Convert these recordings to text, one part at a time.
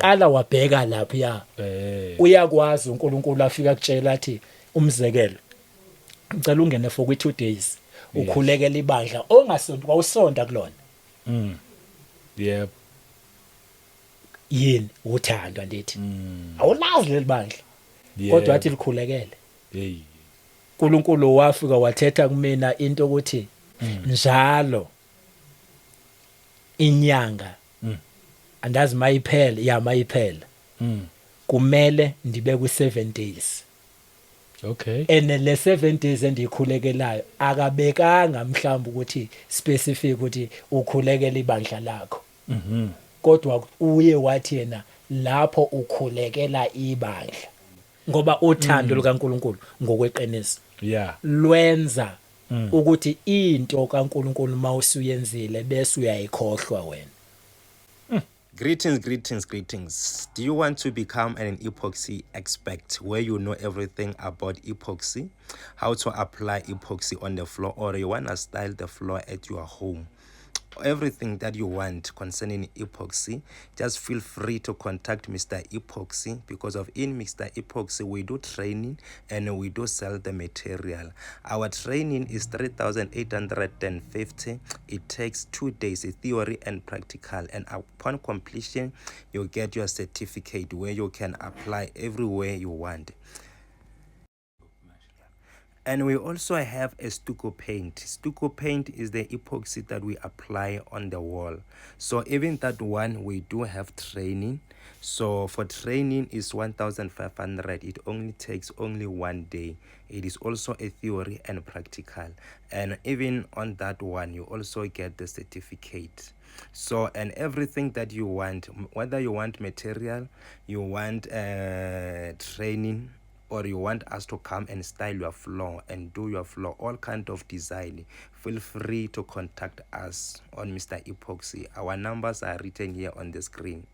waqala wabheka lapha ya uyakwazi uNkulunkulu afika kutshela athi umzekelo ngicela ungene for 2 days ukhulekela ibandla ongasonto kwawusonta kulona yep yini uthando ndithi awulazi leli bandla kodwa athi likhulekele hey uNkulunkulu wafika wathetha kumina into ukuthi njalo inyanga andazi mayiphela mayiphela kumele ndibe ku7 days okay ene le 7 days endikhulekelayo akabekanga mhlawumbe ukuthi specific ukuthi ukhulekela ibandla lakho kodwa uye wathi yena lapho ukhulekela ibandla ngoba uthando lukaNkulunkulu ngokweqiniso lwenza ukuthi into kaNkulunkulu mawusuyenzile bese uyayikhohlwa wena. Greetings. Do you want to become an epoxy expert where you know everything about epoxy, how to apply epoxy on the floor, or you want to style the floor at your home? Everything that you want concerning epoxy, just feel free to contact Mr. Epoxy, because in Mr. Epoxy we do training and we do sell the material. Our training is 3,850. It takes 2 days, theory and practical, and upon completion you get your certificate where you can apply everywhere you want. And we also have a stucco paint. Stucco paint is the epoxy that we apply on the wall. So even that one, we do have training. So for training is 1,500. It only takes 1 day. It is also a theory and practical. And even on that one, you also get the certificate. So, and everything that you want, whether you want material, you want training, or you want us to come and style your floor and do your floor, all kind of design, feel free to contact us on Mr. Epoxy. Our numbers are written here on the screen.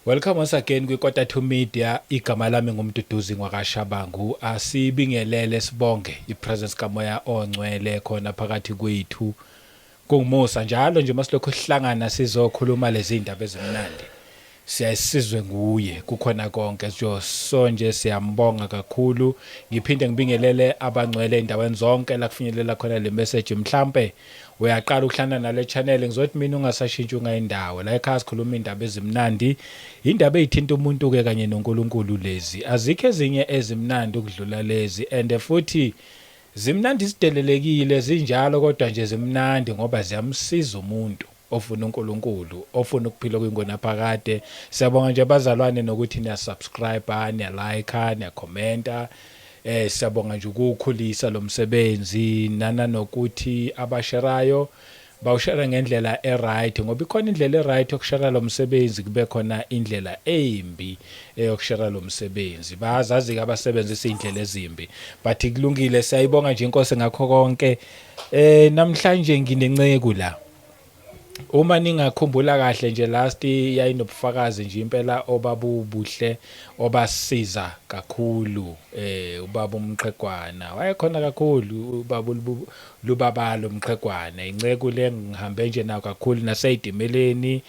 Welcome once again kwiKota 2 Media. Igama lami ngumduduzi ngwakashabangu. Asibingelele sibonge ipresence kamoya ongcwele khona phakathi kwethu. Kungumusa njalo nje masilokho sihlangana sizokhuluma lezi indaba ezimnandi. Siyasizwe nguye kukhona konke sonje siyambonga kakhulu. Ngiphinde ngibingelele abangcwele endaweni zonke la kufinyelela khona le message mhlambe uyaqala ukuhlana nale channel ngizothi mina ungasashintshi ungayindawo la ekhaya sikhuluma indaba ezimnandi indaba ezithinta umuntu ke kanye noNkulunkulu lezi azikho ezinye ezimnandi ukudlula lezi and futhi zimnandi sidelelekile zinjalo kodwa nje zimnandi ngoba ziyamsiza umuntu ofuna uNkulunkulu ofuna ukuphila kwingona phakade. Siyabonga nje abazalwane nokuthi niya subscribe niya like niya commenta. Siyabonga nje ukukhulisa lo msebenzi nana nokuthi abasherayo bawushera ngendlela eright ngoba ikhona indlela eright yokushera lo msebenzi kube khona indlela embi yokushera lo msebenzi. Bazazi ke abasebenzisa indlela ezimbi but kulungile siyayibonga nje inkosi ngakho konke. Namhlanje nginenceke la uma ningakhumbula kahle nje last yayinobufakazi nje impela obabubuhle obasiza kakhulu ubaba umqhegwana wayekhona kakhulu ubaba lubabalo umqhegwana inceke le ngihambe nje nayo kakhulu naseyidimeleni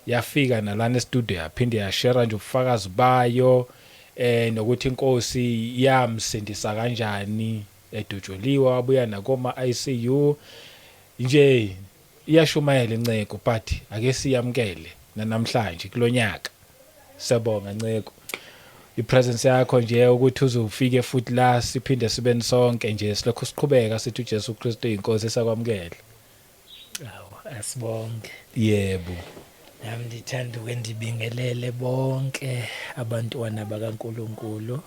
yafika nalana e-studio yaphinde yashare nje ubufakazi bayo nokuthi inkosi yamsindisa kanjani edutsholiwa wabuya nakoma ICU nje iyashumayela inceko but ake siyamkele namhlanje kulonyaka. Siyabonga nceko ipresence yakho nje ukuthi uzofike futhi la siphinde sibe sonke nje silokho siqhubeka sithi uJesu Kristu inkosi esakwamkela. Asibonge. Yebo. Nami ndithanda ukwendibingelele bonke abantwana bakaNkulunkulu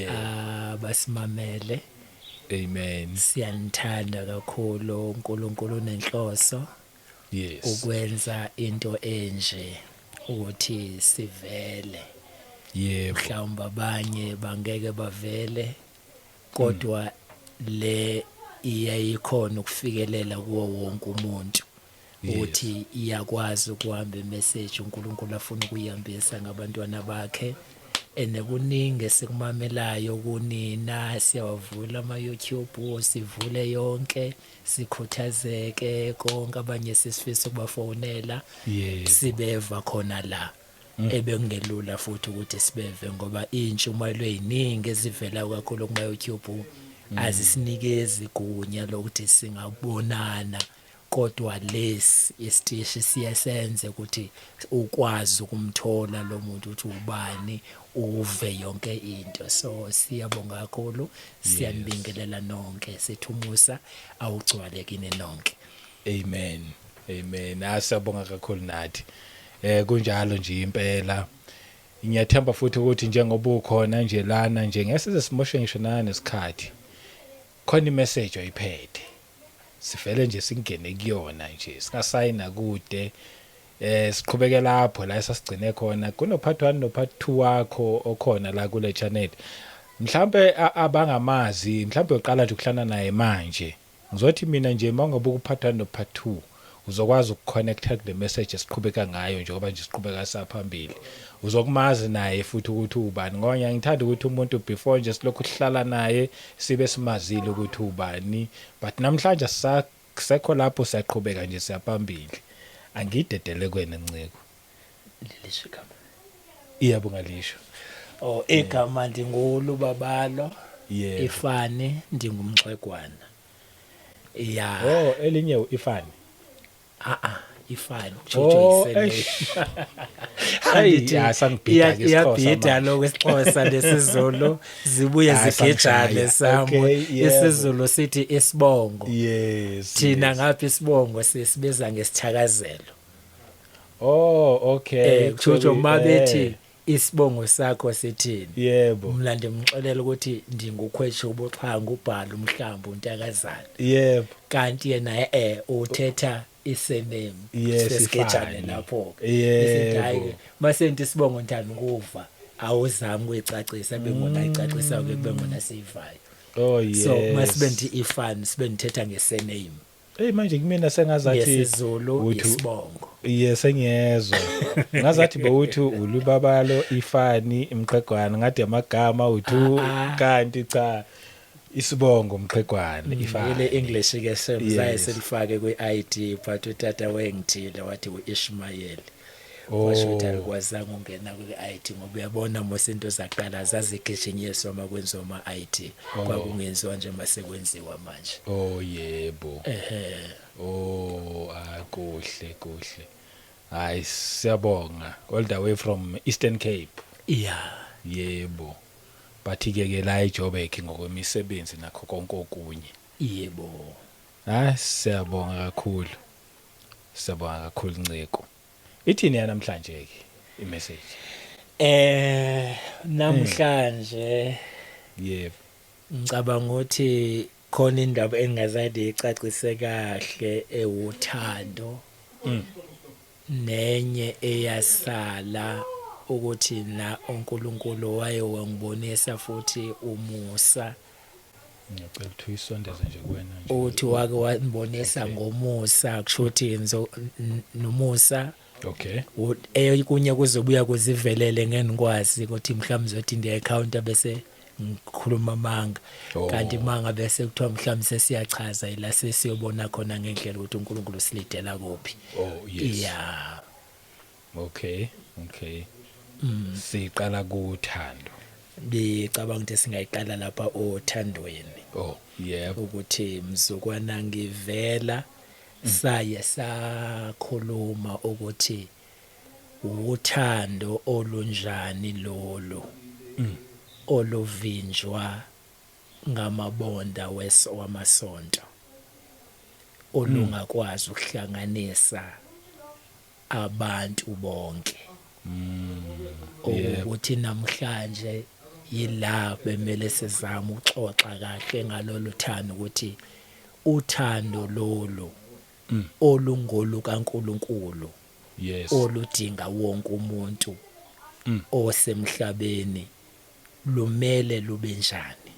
abasimamele. Amen. Siyanithanda kakhulu uNkulunkulu nenhloso. Yes. Ukwenza into enje ukuthi sivele. Yebo. Mhlawumbe abanye bangeke bavele kodwa le iyayikhona ukufikelela kuwo wonke umuntu ukuthi iyakwazi ukuhamba imessage uNkulunkulu afuna ukuyihambisa ngabantwana bakhe kuningi esikumamelayo kunina, siyawavula ama-YouTube, sivule yonke, sikhuthazeke konke, abanye sisifisa ukubafonela sibeva khona la. Ebekungelula futhi ukuthi sibeve ngoba intshumayelo eziningi ezivela kakhulu kuma-YouTube azisinikezi igunya lokuthi singabonana, kodwa lesi isiteshi siyasenze ukuthi ukwazi ukumthola lo muntu ukuthi ubani, uve yonke into. So siyabonga kakhulu, siyanibingelela nonke, sithumusa awugcwale kini nonke. Amen. Asiyabonga kakhulu nathi. Kunjalo nje impela. Ngiyathemba futhi ukuthi njengoba ukhona nje lana nje ngesize simoshe ngisho nesikhathi. Khona imessage oyiphethe. Sivele nje singene kuyona nje. Singasayina kude. Siqhubeke lapho la esasigcine khona. Kuno part 1 no part 2 wakho okhona la kule channel. Mhlambe abangamazi, mhlambe uqala nje ukuhlana naye manje. Ngizothi mina nje mangabe ukupart 1 no part 2 uzokwazi ukuconnecta kule message esiqhubeka ngayo njengoba nje siqhubeka saphambili. Uzokumazi naye futhi ukuthi ubani. Ngoba ngithanda ukuthi umuntu before nje silokhu sihlala naye sibe simazile ukuthi ubani, but namhlanje sisekho lapho siyaqhubeka nje siyaphambili. Angidedele kwena Nciko. Lilisho igama. Yebo ngalisho. Igama ndingulubabalo. Ifani ndingumxhegwana. Elinye ifani. Ifani uJoyce. Iyabhida lo kwesiXhosa lesizulu zibuye zigejane samwe. Isizulu sithi isibongo. Thina ngapha isibongo sisibeza ngesithakazelo. Okay. Kusho mabethi isibongo sakho sithini? Yebo. Mina ndimxolela ukuthi ndingukhwetshe ubuxhanga ubhala umhlambu untakazana. Yebo. Kanti yena uthetha isename sesigejane lapho. Yebo. Mase nti sibongo ntana ukuva awuzami ukuyicacisa bengona icacisa ke bengona siyivayo. So masibenti ifani sibenthetha ngesename. Manje kumina sengazathi yesizulu isibongo. Sengiyezwa. Ngazathi bawuthi ulubabalo ifani imqhegwana ngathi amagama uthu kanti cha isibongo umqhegwana ifani. Ile English ke semzaye selifake kwi-ID but utata wengithile wathi uIshmael. Washo ukuthi alikwazanga ungena kwi-ID ngoba uyabona mose into zaqala zazigishinyiswa makwenziwa ama-ID kwakungenziwa nje masekwenziwa manje. Yebo. Kuhle. Hayi siyabonga all the way from Eastern Cape. Yebo. Bathi-ke la eJoburg ngokwemisebenzi nakho konke okunye. Yebo. Siyabonga kakhulu Nciko. Ithini namhlanje ke imessage? Namhlanje yebo ngicabanga ukuthi khona indaba engazade icacise kahle ewuthando. Nenye eyasala ukuthi na uNkulunkulu waye wangibonisa futhi umusa. Ngiyacela ukuthi uyisondeze nje kuwena nje. Uthi wake wanibonisa ngomusa kusho ukuthi nomusa. Okay. Kunye kuzobuya kuzivelele ngenikwazi ukuthi mhlawumbe uzothi ndi-account bese ngikhuluma manga. Kanti manga bese kuthiwa mhlawumbe sesiyachaza ila sesiyobona khona ngendlela ukuthi uNkulunkulu silidela kuphi. Yes. Okay. Siqala kuthando. Ngicabanga ukuthi singayiqala lapha othandweni. Yebo. Ukuthi mzukwana ngivela saye sakhuluma ukuthi uthando olunjani lolo oluvinjwa ngamabonda wamasonto olungakwazi ukuhlanganisa abantu bonke. Ukuthi namhlanje yila bemele sizama uxoxa kahle ngalolu thando ukuthi uthando lolo olungolo kaNkulunkulu oludinga wonke umuntu osemhlabeni lumele lube njani.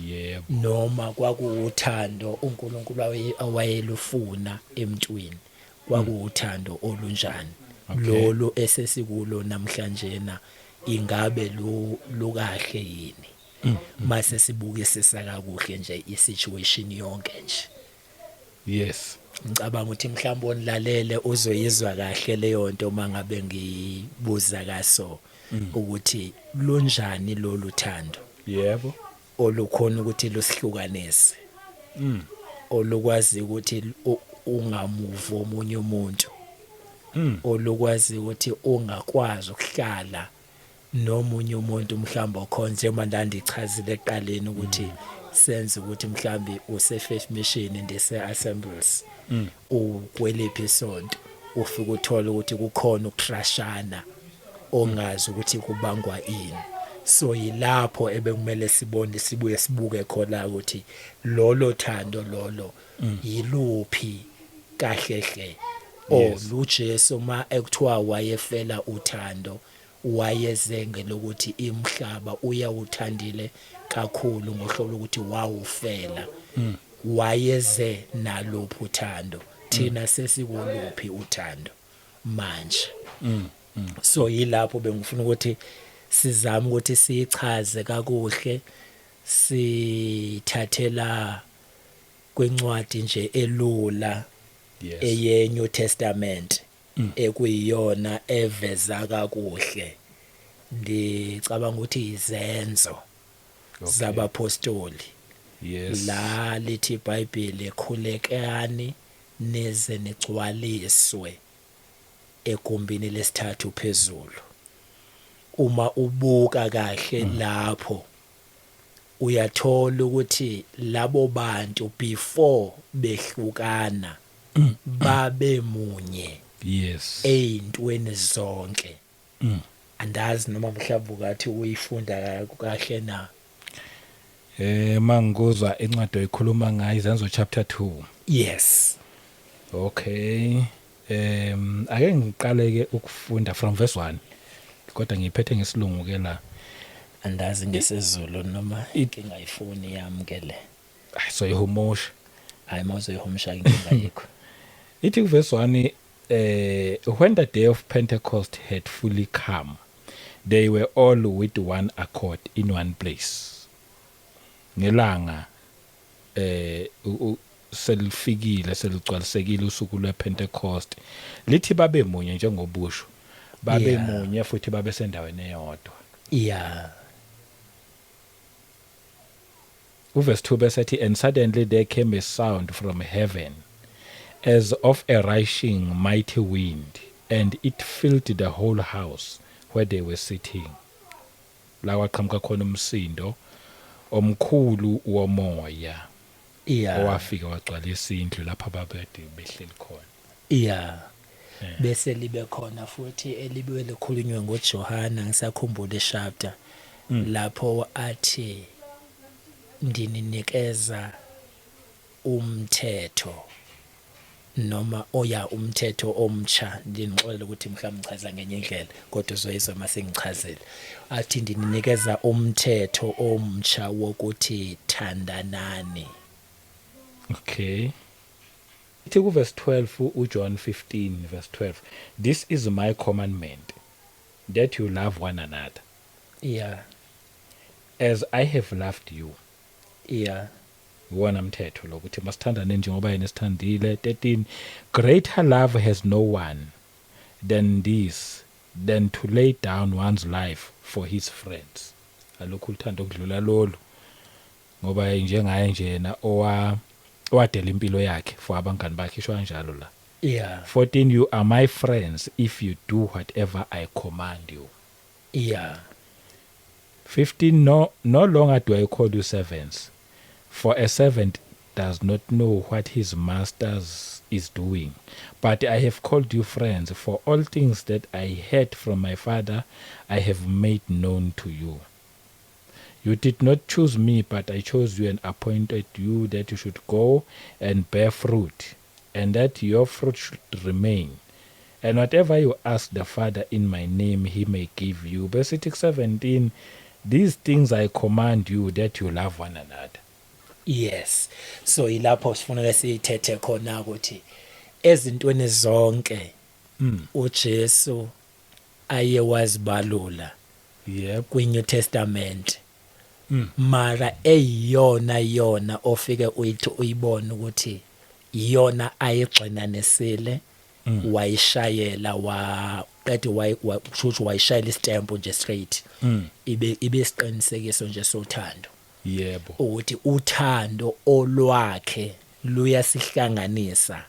Yebo. Noma kwakuuthando uNkulunkulu awayelufuna emntwini kwakuuthando olunjani lolo esesikulo namhlanje na ingabe lukahle yini mase sibukisisa kakuhle nje isituation yonke nje. Yes. Ngicabanga ukuthi mhlawumbe onilalele uzoyizwa kahle leyo nto mangabe ngibuza kaso ukuthi lunjani lolu thando Yebo. olukhona ukuthi lusihlukanise, olukwazi ukuthi ungamuva omunye umuntu, olukwazi ukuthi ungakwazi ukuhlala nomunye umuntu mhlawumbe okhona njengoba ndandichazile eqaleni ukuthi senze ukuthi mhlawumbe use-Faith Mission ndise-Assemblies ukwelephi isonto ufike uthola ukuthi kukhona ukutrashana ongazi ukuthi kubangwa ini. So yilapho ebekumele sibuye sibuke khona ukuthi lolo thando lolo yiluphi kahlehle luJesu ma ekuthiwa wayefela uthando wayezenge lokuthi imhlaba uyawuthandile kakhulu ngohlobo ukuthi wawufela wayeze nalophu uthando thina sesikuluphi uthando manje. So yilapho bengifuna ukuthi sizame ukuthi sichaze kakuhle sithathela kwencwadi nje elula eyeNew Testament ekuyiyona eveza kakuhle ngicabanga ukuthi izenzo zabapostoli. La lithi iBhayibheli khulekani neze negcwaliswe egumbini lesithathu phezulu. Uma ubuka kahle lapho uyathola ukuthi labo bantu before behlukana babe munye eyintweni zonke. Andazi noma mhlawumbe ukathi uyifunda kahle na. Mangozwa encwadi oyikhuluma ngayo izenzo chapter 2. Yes. Okay. Ake ngiqale ke ukufunda from verse 1 kodwa ngiphethe ngesilungu ke la. Andazi ngesizulu noma ngingayifuni yamkele. So ihumusha. Hayi mawuzo ihumusha inkinga yikho. Ithi verse 1 when the day of Pentecost had fully come they were all with one accord in one place. Ngelanga selifikile seligcwalisekile usuku lwePentecost lithi babe munye njengobusho babe munye futhi babe sendaweni eyodwa. Verse 2 besethi and suddenly there came a sound from heaven as of a rushing mighty wind and it filled the whole house where they were sitting. La waqhamuka khona umsindo omkhulu womoya owafika wagcwalisa indlu lapha babede behleli khona. Bese libe khona futhi elibuye likhulunywe ngoJohana ngisakhumbula ishapter lapho athi ndininikeza umthetho noma umthetho omtsha ndinixolela ukuthi mhlawumbe ngichaza ngenye indlela kodwa uzoyizwa mase ngichazele athi ndininikeza umthetho omtsha wokuthi thandanani. Okay. Ithi ku verse 12 uJohn 15 verse 12 this is my commandment that you love one another. As I have loved you. Wona mthetho lokuthi masithandane njengoba yena sithandile. 13 greater love has no one than this than to lay down one's life for his friends. Alokhu uthando okudlula lolu ngoba njengaye njena owadela impilo yakhe for abangani bakhe ishwa kanjalo la. 14 you are my friends if you do whatever I command you. 15 no longer do I call you servants for a servant does not know what his master is doing, but I have called you friends, for all things that I heard from my Father I have made known to you. You did not choose me, but I chose you and appointed you that you should go and bear fruit, and that your fruit should remain. And whatever you ask the Father in my name, he may give you. Verse 17, these things I command you, that you love one another. Yes. So ilapho sifuneka sithethe khona ukuthi ezintweni zonke uJesu aye wazibalula yep kwi-New Testament mara eyiyona ofike uyibona ukuthi iyona ayigxinanisile wayishayela kusho wayishayela istamp nje straight ibe isiqinisekiso nje sothando yebo ukuthi uthando olwakhe luyasihlanganisa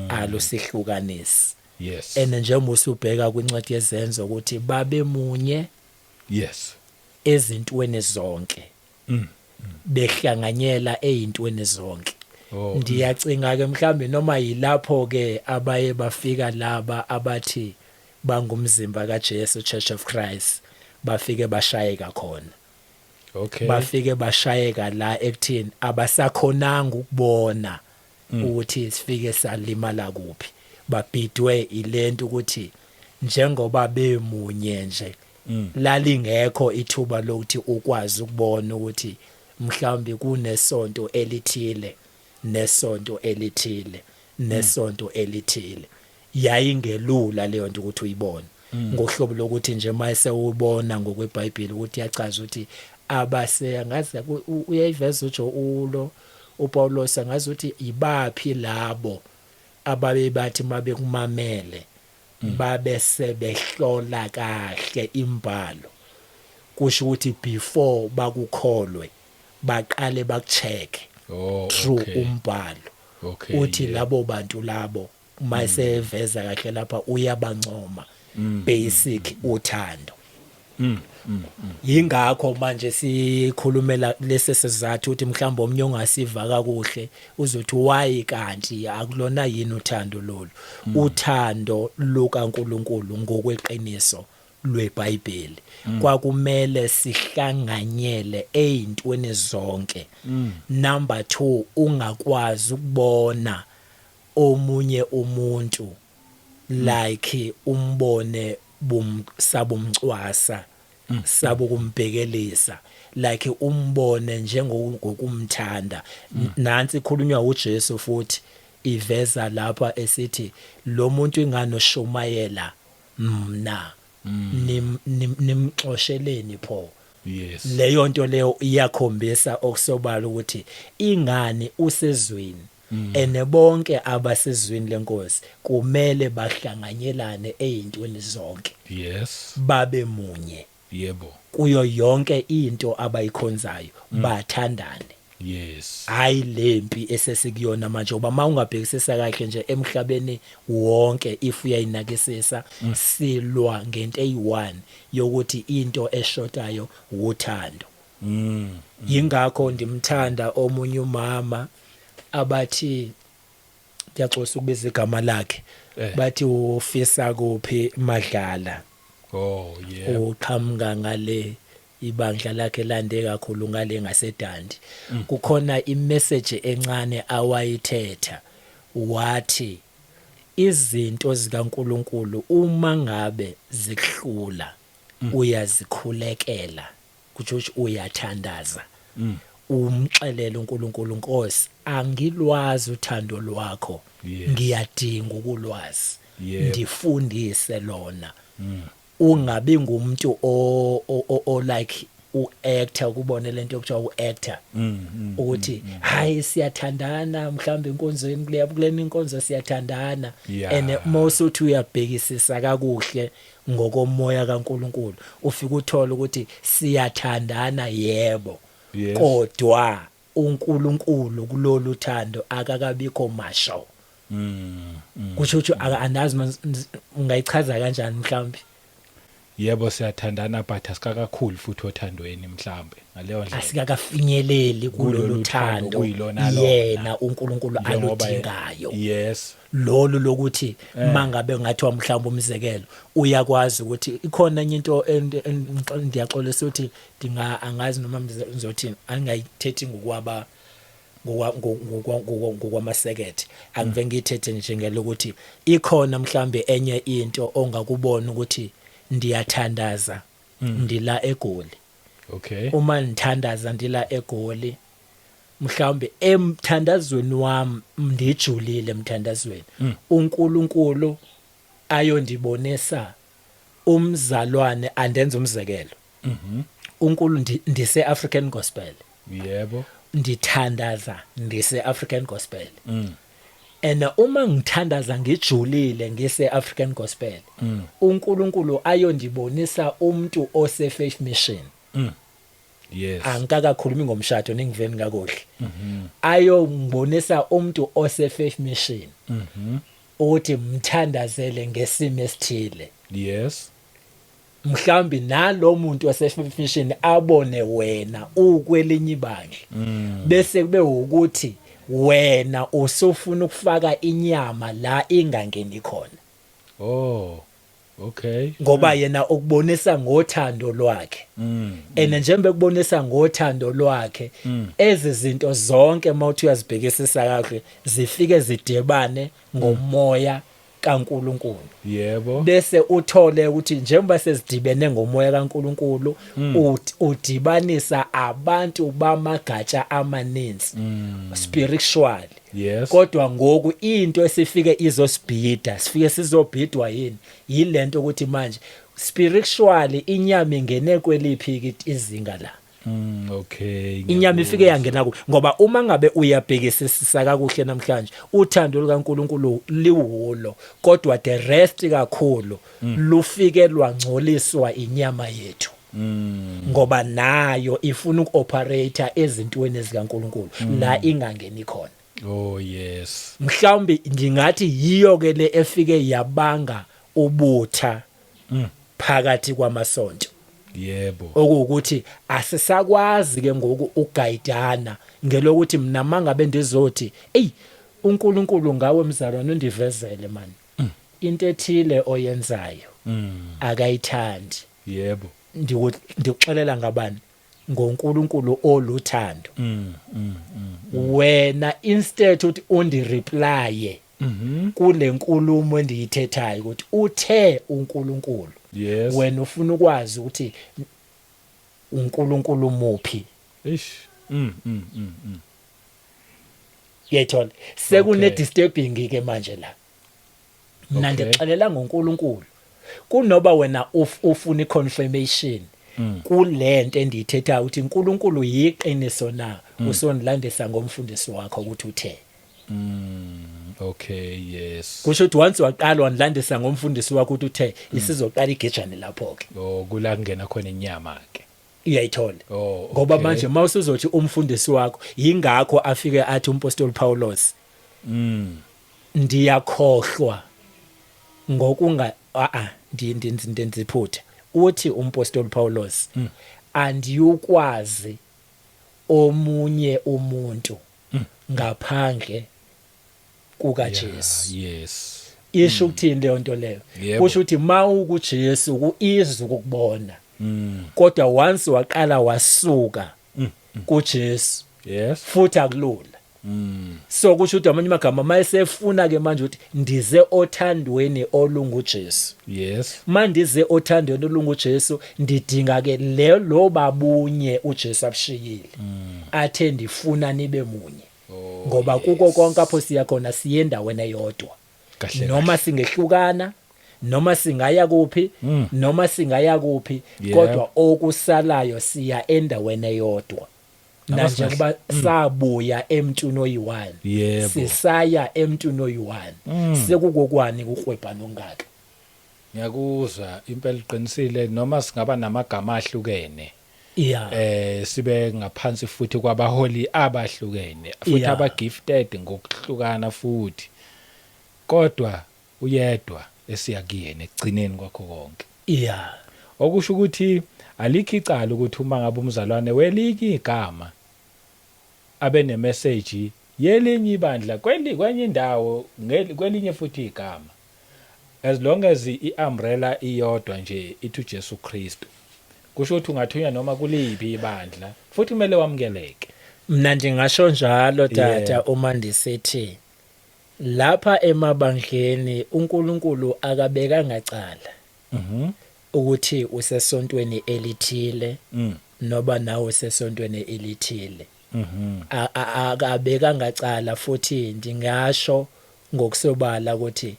alusihlukanisi yes njengoba usubheka kwincwadi yezenzo ukuthi babe munye yes ezintweni zonke behlanganyela ezintweni zonke ndiyacinga ke mhlambe noma yilapho ke abaye bafika laba abathi bangumzimba kaJesu Church of Christ bafike bashayeka khona okay bafike bashayeka la ekuthini abasakhonanga ukubona ukuthi sifike salimala kuphi babhidwe ilento ukuthi njengoba bemunye nje lalingekho ithuba lokuthi ukwazi ukubona ukuthi mhlawumbe kunesonto elithile nesonto elithile nesonto elithile yayingelula leyo nto ukuthi uyibone ngohlobo lokuthi nje mayise ubona ngokweBhayibheli ukuthi yachaza ukuthi abase angazi uyayiveza uJo ulo uPaulos angazi ukuthi ibaphi labo ababe bathi mabe kumamele babe sebehlola kahle imbalo kusho ukuthi before bakukholwe baqale bakucheck through umbhalo okay uthi labo bantu labo mayiseveza kahle lapha uyabancoma basic uthando yingakho manje sikhulumela lesi sizathu ukuthi mhlawumbe omnye ongasiva kakuhle uzothi why kanti akulona yini uthando lolu uthando lukaNkulunkulu ngokweqiniso lweBhayibheli kwakumele sihlanganyele ezintweni zonke number 2 ungakwazi ukubona omunye umuntu like umbone sabumcwasa sabokumbhekelisa like umbone njengokumthanda nansi ikhulunywa uJesu futhi iveza lapha esithi lo muntu inganoshumayela mna nimxosheleni pho yes leyo nto leyo iyakhombisa okusobala ukuthi ingani usezweni bonke abasezweni lenkosi kumele bahlanganyelane ezintweni zonke yes babe munye yebo kuyo yonke into abayikhonzayo bathandane yes hayi lempi esesikuyona manje ngoba mawungabhekisisa kahle nje emhlabeni wonke if uyayinakisisa silwa ngento eyi1 yokuthi into eshotayo uthando yingakho ndimthanda omunye umama abathi ngiyaxosa ukubiza igama lakhe bathi ufisa kuphi Madlala yeah uqhamuka ngale ibandla lakhe lande kakhulu ngale ngasedandi kukhona imessage encane awayithetha wathi izinto zikaNkuluNkulu uma ngabe zikuhlula uyazikhulekela kuthi uyathandaza umxelele uNkulunkulu Nkosi angilwazi uthando lwakho ngiyadinga ukulwazi ndifundise lona ungabi ngumuntu o like uactor kubona lento yokuthiwa uactor ukuthi hayi siyathandana mhlambe inkonzweni kuleni inkonzo siyathandana and most uthi uyabhekisisa kakuhle ngokomoya kaNkuluNkulu ufika uthola ukuthi siyathandana yebo kodwa uNkulunkulu kulolu thando akakabikho masho kusho ukuthi anazi ungayichaza kanjani mhlambe yebo siyathandana but asikakakhulu futhi othandweni mhlambe ngaleyo ndlela asikakafinyeleli kulolu thando yena uNkulunkulu aludingayo yes lolu lokuthi mangabe ngathiwa mhlawumbe umzekelo uyakwazi ukuthi ikhona enye into ndiyaxolisa ukuthi angazi noma ngizothini angayithethi ngokwaba ngokwamasekethe angive ngithethe njengelo ukuthi ikhona mhlambe enye into ongakubona ukuthi ndiyathandaza ndila eGoli okay uma ngithandaza ndila eGoli mhlawumbe emthandazweni wami ndijulile emthandazweni uNkulunkulu ayondibonisa umzalwane andenza umzekelo uNkulunkulu ndise African gospel yebo ndithandaza ndise African gospel and uma ngithandaza ngijulile ngise African gospel uNkulunkulu ayondibonisa umuntu ose faith mission yes angikakakhulumi ngomshado ningiveni kakuhle ayongibonisa umuntu ose faith mission ukuthi mthandazele ngesimo esithile yes mhlambi nalo muntu ose-faith mission abone wena ukwelinye ibandla bese kube ukuthi wena usufuna ukufaka inyama la ingangeni khona oh okay ngoba yena ukubonisa ngothando lwakhe njengoba kubonisa ngothando lwakhe ezi zinto zonke mawuthi uyazibhekisisa kahle zifike zidebane ngomoya kaNkulunkulu yebo bese uthole ukuthi njengoba sezidibene ngomoya kaNkulunkulu udibanisa abantu bamagatsha amaninzi spiritual yes kodwa ngoku into esifike izosibhida sifike sizobhidwa yilento ukuthi manje spiritually inyama ingene kweliphi izinga la okay inyama ifike yangena ngoba uma ngabe uyabhekisisa kakuhle namhlanje uthando lukaNkulunkulu liwulo kodwa the rest kakhulu lufike lwangcoliswa inyama yethu ngoba nayo ifuna ukuoperate ezintweni zikaNkulunkulu la ingangeni khona oh yes mhlawumbe ngingathi yiyo ke le efike yabanga ubutha phakathi kwamasonto yebo okuwukuthi asisakwazi ke ngoku ugayidana ngelokuthi mina mangabe ndizothi uNkulunkulu ngawe mzalwane undivezele man into ethile oyenzayo akayithandi yebo ndikuxelela ngabani ngoNkulunkulu oluthando wena instead uthi undireply kule nkulumo endiyithethayo ukuthi uthe uNkulunkulu yes wena ufuna ukwazi ukuthi uNkulunkulu muphi ish yethola sekune disturbing ke manje la mina Okay. ndixelela ngoNkulunkulu kunoba wena ufuna iconfirmation kulento endiyithethayo ukuthi uNkulunkulu yiqiniso na usondilandisa ngomfundisi wakho ukuthi uthe okay yes kusho ukuthi once waqala wandilandisa ngomfundisi wakho ukuthi uthe isizoqala igejane lapho ke oh kula kungena khona inyama ke uyayithola oh ngoba okay. manje mawusuzothi umfundisi wakho yingakho afike athi umpostoli Paulos ndiyakhohlwa ngokunga ndiphutha uthi umpostoli Paulos andiyukwazi omunye umuntu ngaphandle kukaJesu yes isho ukuthini leyo nto leyo Yebo. kusho ukuthi mawukuJesu kuizi ukubona kodwa once waqala wasuka kuJesu yes futhi akulula so kusho ukuthi amanye amagama mayesefuna ke manje ukuthi ndize othandweni olunguJesu yes mandize othandweni olunguJesu ndidinga ke lo babunye uJesu abshiyile athe ndifuna nibe munye ngoba kuko konke apho siya khona siye endaweni eyodwa kahle noma singehlukana noma singaya kuphi noma singaya kuphi Yeah. kodwa okusalayo siya endaweni eyodwa na njengoba sabuya emntwini oyi1 Yebo. sisaya emntwini oyi1 sekukokwani kuhwebhana ongaka ngiyakuzwa impela iqinisile noma singaba namagama ahlukene yeah sibe ngaphansi futhi kwabaholi abahlukene futhi Yeah. abagifted ngokuhlukana futhi kodwa uyedwa esiyakuyena ekugcineni kwakho konke yeah okusho ukuthi alikho icala ukuthi uma ngabe umzalwane welinye igama abe nemessage yelinye ibandla kwenye indawo kwelinye futhi igama as long as iumbrella iyodwa nje ithi uJesu Kristu kusho ukuthi ungathunya noma kuliphi ibandla futhi kumele wamukeleke mina ngingasho njalo tata Yeah. uma ndisithi lapha emabandleni uNkulunkulu akabeka ngacala ukuthi usesontweni elithile noba nawe usesontweni elithile akabeka ngacala futhi ndingasho ngokusobala ukuthi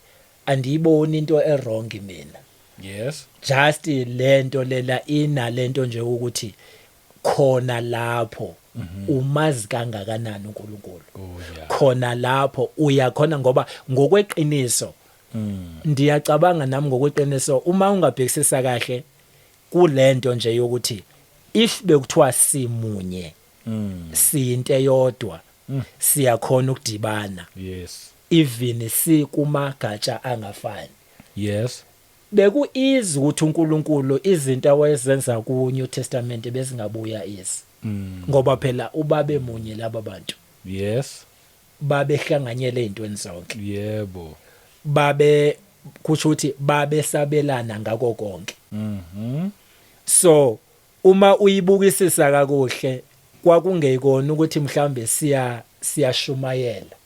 andiyiboni into errong mina Yes. just lento lela inalento nje ukuthi khona lapho umazi kangakanani uNkulunkulu. Oh yeah. Khona lapho uyakhona ngoba ngokweqiniso ndiyacabanga nami ngokweqiniso uma ungabhekisisa kahle kulento nje yokuthi if bekuthiwa simunye siyinto eyodwa siyakhona ukudibana. Yes. Even sikumagatsha angafani. Yes. Bekuizi ukuthi uNkulunkulu izinto awayezenza ku New Testament bezingabuya izi. Ngoba phela ubabe munye laba bantu. Yes. Babehlanganyele ezintweni zonke. Yebo. Babe kusho ukuthi babe sabelana ngako konke. So uma uyibukisisa kakuhle kwakungekona ukuthi mhlambe siyashumayela.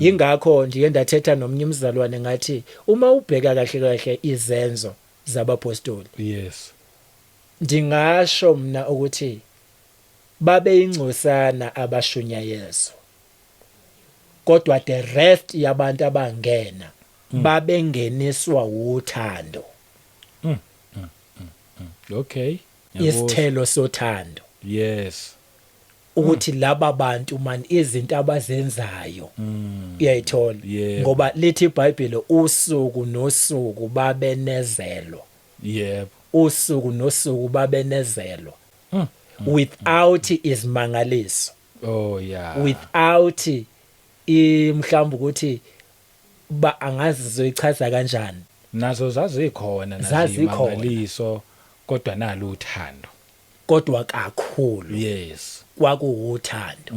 Yingakho nje ndathetha nomnye umzalwane ngathi uma ubheka kahle kahle izenzo zabapostoli. Yes. Ndingasho mina ukuthi babe ingcosana abashunyayezo. Kodwa the rest yabantu abangena babengeniswa uthando. Okay. Isithelo sothando. Yes. Ukuthi laba bantu man izinto abazenzayo uyayithola ngoba lithi iBhayibheli usuku nosuku babenezelwa. Yebo. Usuku nosuku babenezelwa without izimangaliso. Oh yeah. Without mhlawumbe ukuthi ba angazi zoyichaza kanjani. Nazo zazikhona nazimangaliso kodwa nalo uthando. Kodwa kakhulu. Yes. Kwakuuthando.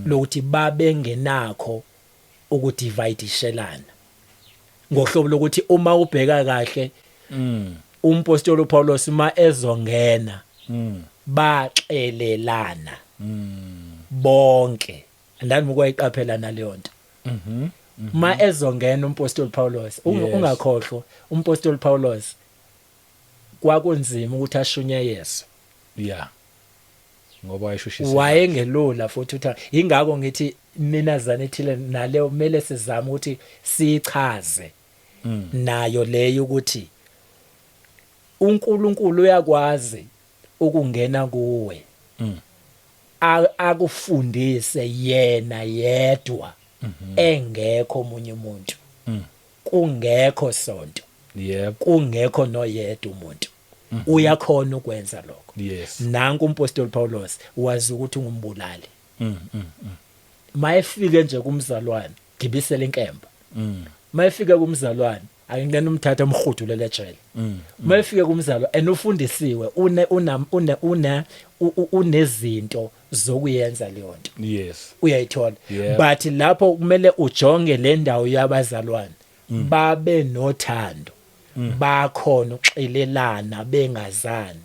Lokuthi babengenakho ukudivide-shelana. Ngohlobo lokuthi uma ubheka kahle umpostoli uPaulos uma ezongena baxelelana bonke. Andani ukwayiqaphela naleyo nto. Ma ezongena umpostoli Paulos ungakhohlwa umpostoli Paulos kwakunzima ukuthi ashunyayezwe. Yeah. Ngoba wayeshushisa. Wayengelula futhi uthi ingakho ngithi mina zanethile naleyo kumele sizame ukuthi sichaze nayo leyo ukuthi uNkulunkulu uyakwazi ukungena kuwe akufundise yena yedwa engekho omunye umuntu kungekho sonto kungekho noyedwa umuntu uyakhona ukwenza lokho. Yes. Nanku umpostoli Paulos wazi ukuthi ungumbulali. Mayefike nje kumzalwane gibisela inkemba. Mayefike kumzalwane akungena umthatha umhudulele ejele. Mayefike kumzalwane enufundisiwe unezinto zokuyenza leyo nto. Yes. Uyayithola. But lapho kumele ujonge le ndawo yabazalwane babe nothando. Bakhona uxelelana bengazani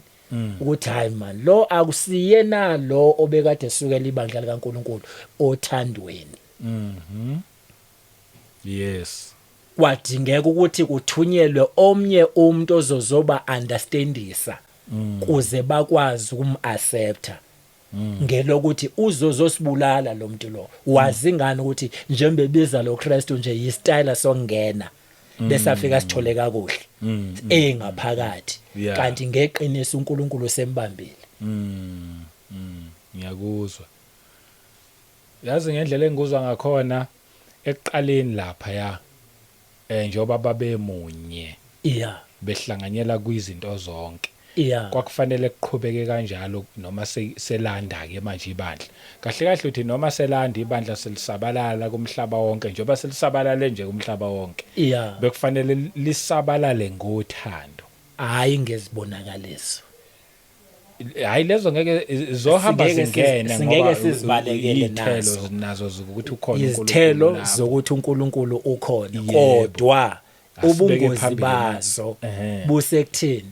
ukuthi hayi man lo akusiyena lo obekade esukela ibandla likaNkuluNkulu othandweni. Yes. Kwadingeka ukuthi kuthunyelwe omnye umuntu ozozoba understandisa kuze bakwazi ukumaccepta ngelokuthi uzozosibulala lo muntu lo. Wazi ngani ukuthi njengoba bebiza lo Kristu nje yistyle sokungena bese afika sithole kakuhle engaphakathi kanti ngeqiniso uNkulunkulu sembambile. Ngiyakuzwa. Yazi ngendlela engikuzwa ngakhona ekuqaleni lapha ya njoba babe munye behlanganyela kwizinto zonke kwakufanele kuqhubeke kanjalo noma selanda ke manje ibandla kahle kahle uthi noma selanda ibandla selisabalala kumhlaba wonke njoba selisabalale nje kumhlaba wonke bekufanele lisabalale ngothando hayi ngezibonakaliso. Hayi lezo ngeke zohamba zingena ngoba sizibalekele nazo nazo ukuthi ukhona izithelo zokuthi uNkulunkulu ukhona kodwa ubungozi bazo busekuthini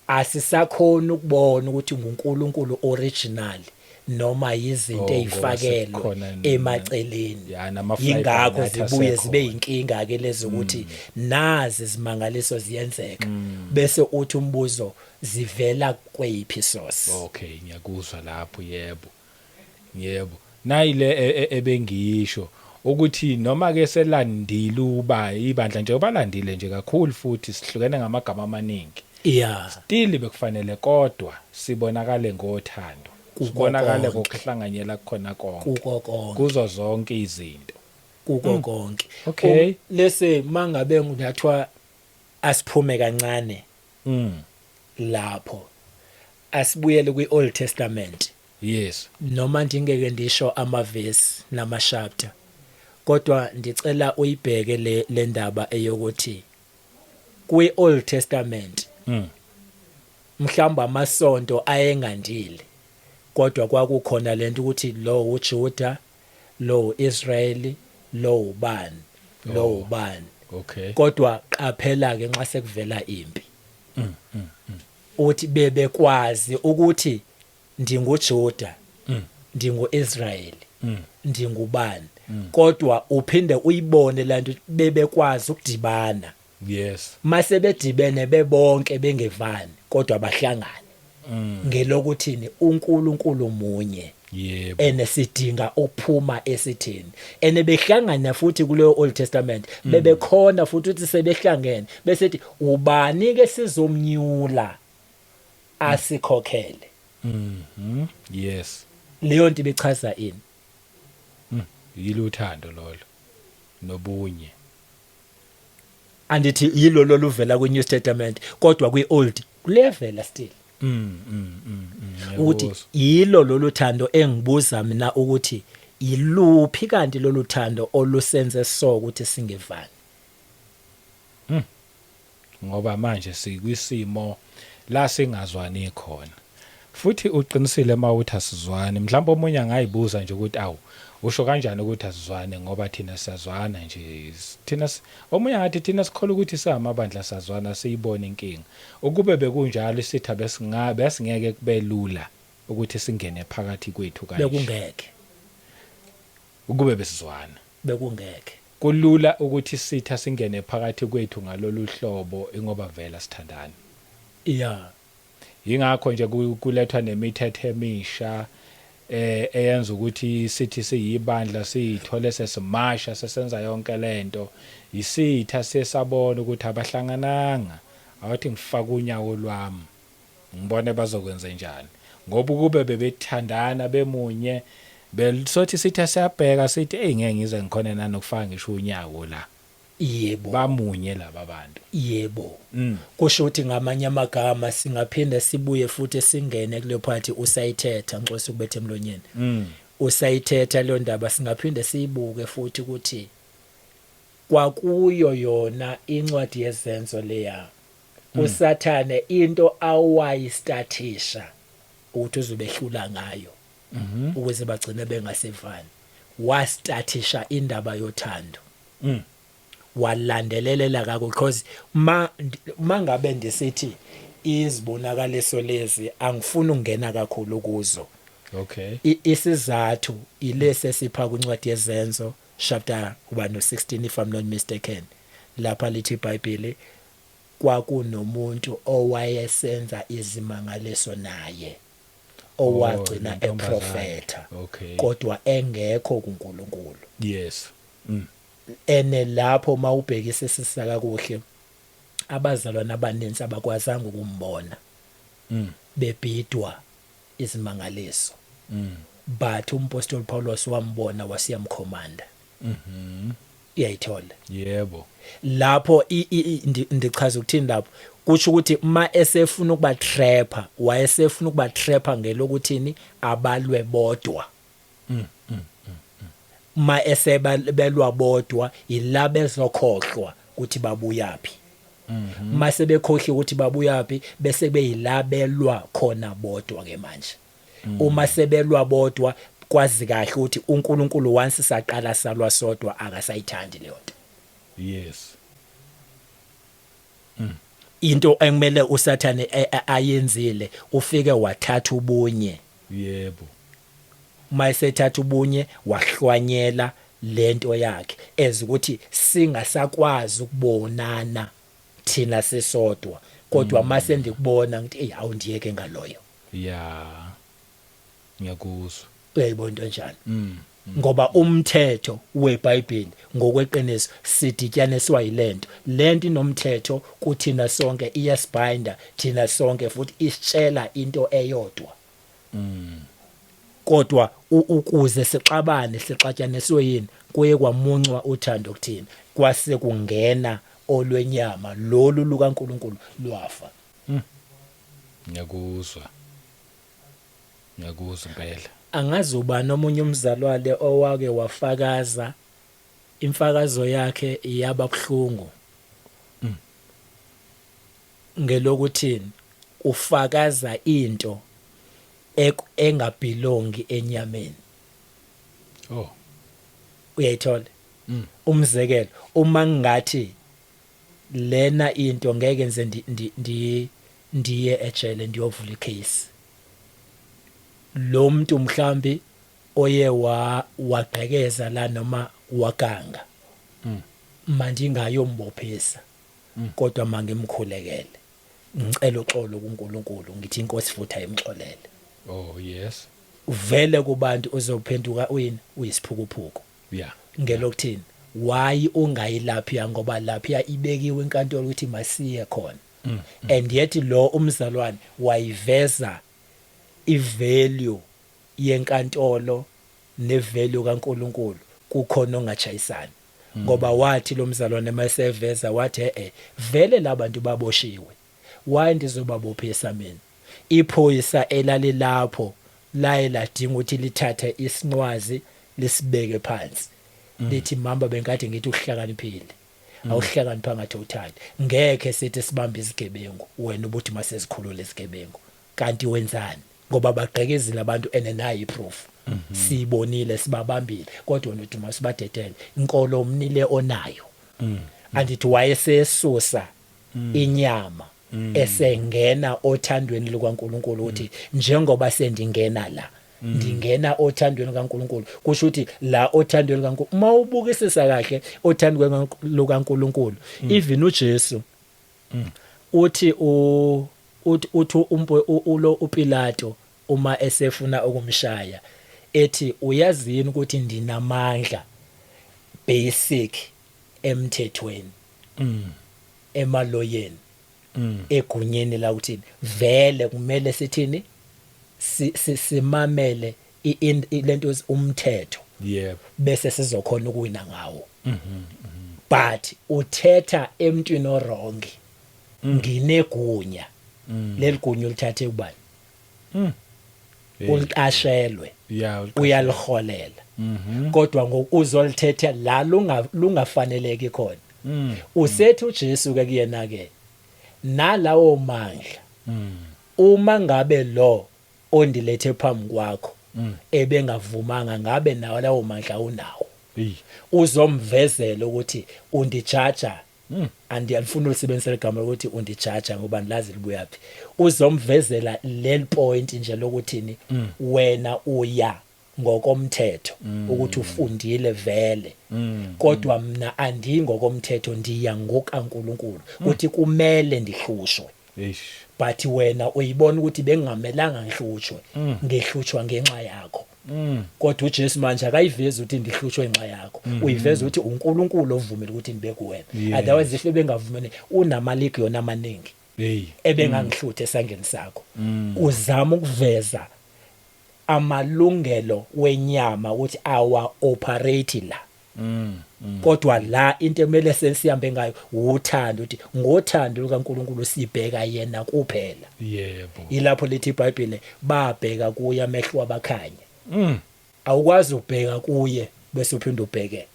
asisakhona ukubona ukuthi nguNkulunkulu original noma izinto ezifakelwe emaceleni. Ingakho zibuye zibe inkinga ke lezo ukuthi nazi izimangaliso ziyenzeka bese uthi umbuzo zivela kweyiphi source. Okay ngiyakuzwa lapho yebo nayile ebengiyisho ukuthi noma ke selandile uba ibandla nje obalandile nje kakhulu futhi sihlukene ngamagama amaningi yeah still bekufanele kodwa sibonakale ngothando sibonakale ngokuhlanganyela khona konke kuko konke kuzo zonke izinto kuko konke Okay. lese mangabe ngiyathwa asiphume kancane lapho asibuyele kwi-Old Testament yes noma ndingeke ndisho amavesi namashapter kodwa ndicela uyibheke le ndaba eyokuthi kwi-Old Testament mhlamba amasonto ayengandile kodwa kwakukhona lento ukuthi lo uJuda lo uIsrayeli lo ubani lo ubani okay kodwa qaphela ke nxa sekuvela impi uthi bebekwazi ukuthi ndinguJuda ndinguIsrayeli ndingubani kodwa uphinde uyibone lanto bebekwazi ukudibana yes mase bedibene bebonke bengevani kodwa bahlangana ngelokuthini uNkulunkulu munye yebo enesidinga ukuphuma esithini enebehlangana futhi kuleyo Old Testament bebekhona futhi uthi sebehlangene besethi ubani ke sizomnyula asikhokhele yes leyo nto ibichaza ini yiluthando lolo nobunye andithi yilo loluvela kwi-New Testament kodwa kwi-Old kulevela still ukuthi yilo loluthando engibuza mina ukuthi iluphi kanti loluthando olusenze so ukuthi singevani ngoba manje sikwisimo la singazwani khona futhi uqinisile mawuthi asizwani mhlawumbe omunye angayibuza nje ukuthi awu usho kanjani ukuthi asizwane ngoba thina siyazwana nje thina omunye ngathi thina sikholwa ukuthi samabandla sazwana siyibone inkinga ukube bekunjalo isitha besingeke kube lula ukuthi singene phakathi kwethu kanje bekungeke ukube besizwana bekungeke kulula ukuthi isitha singene phakathi kwethu ngalolu hlobo ingoba vela sithandana yeah yingakho nje kulethwa nemithetho emisha eyenza ukuthi sithi siyibandla siyithole sesimasha sesenza yonke lento isitha sesabona ukuthi abahlangananga awathi ngifaka unyawo lwami ngibone bazokwenza njani ngoba kube bebethandana bemunye besothi sitha siyabheka sithi ngeke ngize ngikhona nanokufaka ngisho unyawo la yebo bamunye laba bantu yebo kusho ukuthi ngamanye amagama singaphinda sibuye futhi singene kule phathi usayithetha ngicose ukubethe emlonyeni usayithetha le ndaba singaphinda siyibuke futhi ukuthi kwakuyo yona incwadi yezenzo leya usathane into awayistathisha ukuthi uzobehlula ngayo ukuze bagcine bengasevani wastathisha indaba yothando walandelelela kako because mangabe ndisithi izibonakaliso lezi angifuni ukungena kakhulu kuzo okay isizathu ilese sipha kwincwadi yezenzo chapter kuba no 16 if I'm not mistaken lapha lithi iBhayibheli kwakunomuntu owayesenza izimangaliso naye owagcina eprofeta okay kodwa engekho kuNkulunkulu yes ene lapho mawubhekise sisaka kuhle abazalwana abaninzi abakwazanga ukumbona bebhidwa izimangaliso but umpostoli Paulus wambona wasiyamkhomanda iyayithola yebo lapho ndichaza ukuthini lapho kusho ukuthi ma esefuna ukuba trapper wayesefuna ukuba trapper ngelokuthini abalwe bodwa ma esebelwa bodwa ila bezokhohlwa ukuthi babuyaphi mase bekhohliwe ukuthi babuyaphi bese beyilabelwa khona bodwa ke manje uma sebelwa bodwa kwazi kahle ukuthi uNkulunkulu once saqala salwa sodwa akasayithandi leyo nto yes into engimele usathane ayenzile ufike wathatha ubunye yebo mayisethatha ubunye wahlwanyela lento yakhe ezukuthi singasakwazi ukubonana thina sisodwa kodwa mase ndikubona ngithi awundiyeke ngaloyo ya ngiyakuzwa uyayibona into njani ngoba umthetho weBhayibheli ngokweqiniso sidityaniswa yilento inomthetho kuthina sonke iyasibinda thina sonke futhi isitshela into eyodwa kodwa ukuze sixabane sixatshaniswe yini kuye kwamuncwa uthando kuthina kwase kungena olwenyama lolu lukaNkulunkulu lwafa. Ngiyakuzwa impela. Angazi uba nomunye umzalwane owake wafakaza imfakazo yakhe yaba kuhlungu ngelokuthini ufakaza into engabelongi enyameni. Oh, uyayithola umzekelo uma ngathi lena into ngeke nze ndiye ejele ndiyovula icase lo muntu mhlambi oye waqhekeza la noma waganga manje ingayombophisa kodwa mangimkhulekele ngicela uxolo kuNkulunkulu ngithi inkosi futhi ayimxolele. Oh yes. Vele kubantu uzophenduka uyisiphukuphuku. Yeah. Ngelokuthini why ungayilaphi ngoba laphi ibekiwe inkantolo ukuthi masiye khona and yet lo umzalwane wayiveza ivalue yenkantolo nevalue kaNkulunkulu kukhona ongachayisani ngoba wathi lo mzalwane maseveza wathi vele labantu baboshiwe why ndizobabophisa mina. Iphoyisa elalilapho laye ladinga ukuthi lithathe isinqwazi lisibeke phansi lithi mamba bengathi ngithi uhlakaniphile awuhlakaniphanga total ngeke sithi sibambe isigebengu wena ubuthi masezikhulule isigebengu kanti wenzani ngoba bagqekezile abantu enenayo iproof sibonile sibabambile kodwa wena uthi masibadedele inkolo omnile onayo andithi wayesesusa inyama esengena othandweni lukaNkulunkulu uthi njengoba sendingena la ndingena othandweni kaNkulunkulu kusho ukuthi la othandweni kaNkulunkulu mawubukisisa kahle othandweni lukaNkulunkulu even uJesu uthi ulo uPilato uma esefuna ukumshaya ethi uyazini ukuthi ndinamandla basic emthethweni emaloyeni egunyeni la ukuthi vele kumele sithini simamele lento umthetho yebo bese sizokhona ukuwina ngawo but uthetha emntwini wrong nginegunya leligunya ulithathe ubani uliqashelwe uyaliholela kodwa ngokuzolithetha la lungafaneleki khona usethi uJesu ke kuyena ke nalawo mandla uma ngabe lo ondilethe phambi kwakho ebengavumanga ngabe nawo lawo mandla unawo uzomvezela ukuthi undijaja andiyafuna ulisebenzisa igama lokuthi undijaja ngoba nilazi libuyaphi uzomvezela lel point nje lokuthini wena uya ngokomthetho ukuthi ufundile vele kodwa mina andingokomthetho ndiya ngokaNkulunkulu ukuthi kumele ndihlushwe but wena uyibona ukuthi bengingamelanga ngihlushwe ngehlutshwa ngenxa yakho kodwa uJesu manje akayivezi ukuthi ndihlutshwe ngenxa yakho uyiveza ukuthi uNkulunkulu ovumela ukuthi nibe kuwena otherwise if bengavumene unamalegion amaningi ebengangihluthe esangeni sakho uzama ukuveza amalungelo wenyama ukuthi awa operate la kodwa la into emele sesihambe ngayo uthando ukuthi ngothando lukaNkulunkulu sibheka yena kuphela yebo ilapho lithi iBhayibheli babheka kuye amehlo abakhanya awukwazi ukubheka kuye bese uphinda ubheke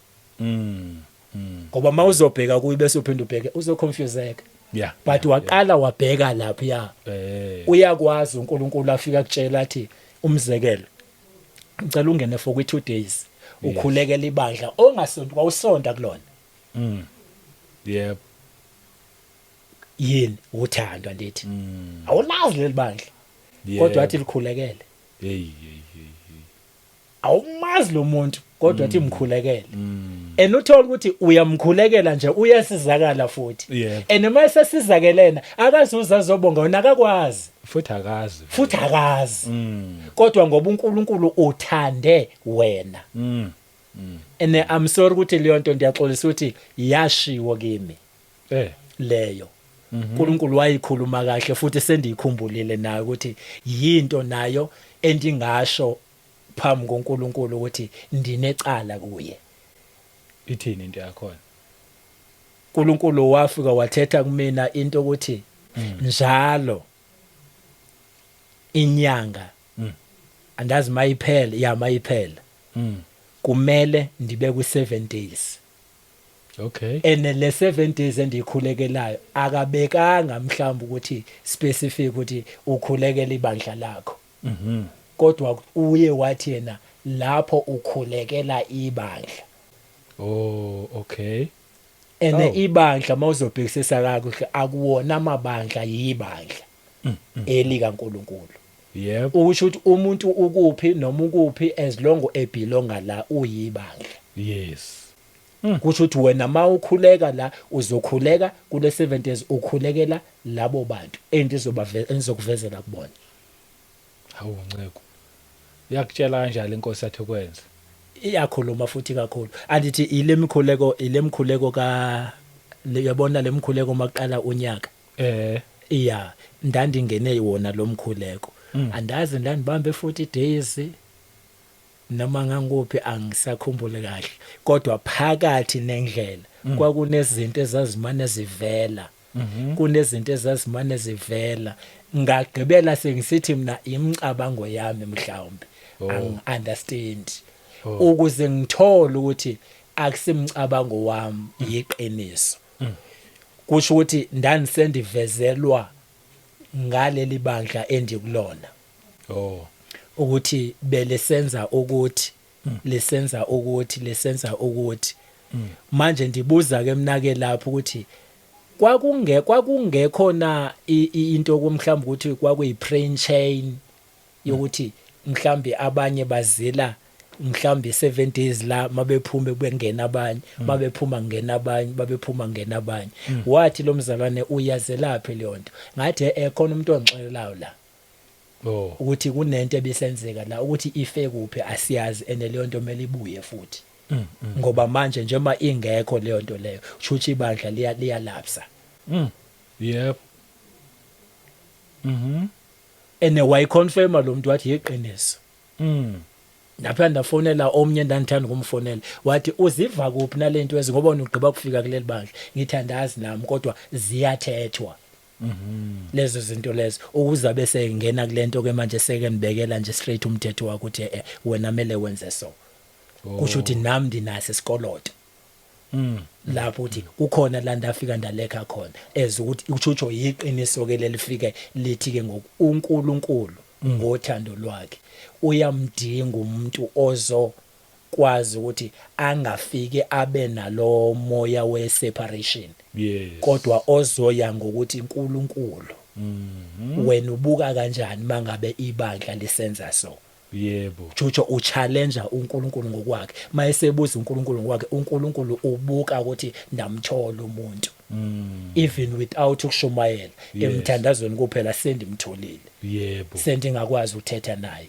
ngoba mawuzobheka kuye bese uphinda ubheke uzoconfuseka yeah but waqala wabheka lapha ya uyakwazi uNkulunkulu afika kutshela athi umzekelo ngicela ungene for kwi2 days ukhulekela ibandla ongasonto kwawusonta kulona yep yini uthando ndithi awulazi lelibandla kodwa athi likhulekele hey awumazi lo muntu kodwa athi mkhulekele and uthola ukuthi uyamkhulekela nje uyasizakala futhi Yebo. and mase sizakelena akazuza azobonga wena akakwazi futhi akazi kodwa ngoba uNkulunkulu uthande wena and I'm sorry ukuthi leyo nto ndiyaxolisa ukuthi yashiwo kimi leyo uNkulunkulu wayikhuluma kahle futhi sendiyikhumbulile nayo ukuthi yinto nayo endingasho phambi koNkulunkulu ukuthi ndinecala kuye. Ithini into yakhona? uNkulunkulu wafika wathetha kumina into ukuthi njalo inyanga andazi mayiphela kumele ndibe ku7 days. Okay. And le 7 days endikhulekelayo akabekanga mhlawumbe ukuthi specific ukuthi ukhulekela ibandla lakho. Kodwa uye wathi yena lapho ukhulekela ibandla. Oh, okay. And ibandla mawuzobhekisisa kakuhle akuwona amabandla yibandla elika uNkulunkulu. Yebo. Ukusho ukuthi umuntu ukuphi noma ukuphi as long ebelonga la uyibandla. Yes. Kusho ukuthi wena mawukhuleka la uzokhuleka kule 7 days ukhulekela labo bantu endizokuvezela kubona. Hawu nceko. Yakutshela kanjalo inkosi yathi ukwenza. Iyakhuluma futhi kakhulu. Andithi ile mkhuleko yabona le mkhuleko maqala unyaka. Yeah, ndandingene wona lo mkhuleko. Andazi ndandibambe 40 days noma nganguphi angisakhumbule kahle. Kodwa phakathi nendlela kwakunezinto ezazimane zivela. Kunezinto ezazimane zivela. Ngagqibela sengisithi mina imicabango yami mhlawumbe understand ukuze ngithole ukuthi akusimcabango wami yiqiniso. Kusho ukuthi ndanisendivezelwa ngaleli bandla endikulona. Ukuthi belesenza ukuthi lisenza ukuthi manje ndibuza ke mnake lapho ukuthi kwakungekhona into kumhlawumbe ukuthi kwakuyi-brain chain yokuthi mhlawumbe abanye bazila mhlawumbe 7 days la mabephume bengena abanye mabephuma ngena abanye babephuma ngena abanye. Wathi lo mzalwane uyazelaphi leyo nto ngathi ekhona umuntu ongixelelayo la ukuthi kunento ebisenzeka la ukuthi ife kuphi asiyazi ene leyo nto mele ibuye futhi ngoba manje njengoba ingekho leyo nto leyo ushuthi ibandla liyalapsa. Yep. Ene wayiconfirma lo muntu wathi yiqiniso. Naphanda fonela omnye ndandithanda ukumfonela wathi uziva kuphi nalento ezi ngoba ugqiba kufika kuleli bandla ngithandazi nami kodwa ziyathethwa. Lezo zinto lezo ukuza bese ngena kulento ke manje seke nibekela nje straight umthetho wakho ukuthi wena mele wenze so. Kusho ukuthi nami ndinase isikoloto. Lapho uthi kukhona la ndafika ndalekha khona ukuthi uchucho yiqiniso ke lelifike lithi ke ngokuNkulunkulu ngothando lwakhe uyamdinga umuntu ozokwazi ukuthi angafike abe nalo moya we-separation. Yes. Kodwa ozoya ngokuthi uNkulunkulu wena ubuka kanjani mangabe ibandla lisenza so. Yebo. Chucho uchallenge uNkulunkulu ngokwakhe mayesebuza uNkulunkulu ngokwakhe uNkulunkulu ubuka ukuthi ndamthola umuntu even without ukushumayela emthandazweni kuphela sendimtholile. Yebo. Sendingakwazi ukuthetha naye.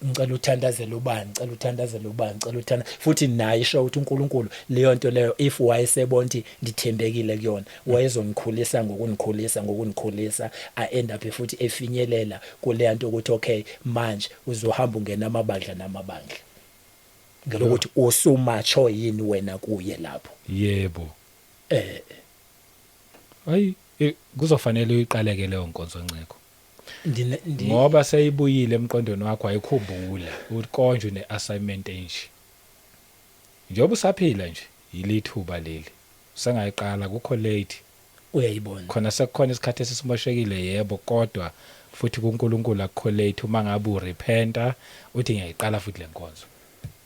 Ngicela uthandazele ubani, ngicela uthandazele ubani, ngicela uthanda futhi naye isho ukuthi uNkulunkulu leyo nto leyo if wayesebona ukuthi ndithembekile kuyona wayezongikhulisa ngokunikhulisa a end up futhi efinyelela kule nto ukuthi okay manje uzohamba ungena amabandla namabandla ngelokuthi usumacho yini wena kuye lapho. Yebo. Hayi kuzofanele uyiqaleke leyo nkonzo Nceko. Ngoba seyibuyile emqondweni wakho ayikhumbula ukonje neassignment enje. Njengoba usaphila nje yilithuba leli. Usengayiqala kukho late. Uyayibona. Khona sekukhona isikhathi esimoshekile yebo kodwa futhi kuNkulunkulu akukho late uma ngabe urepenta uthi ngiyayiqala futhi lenkonzo.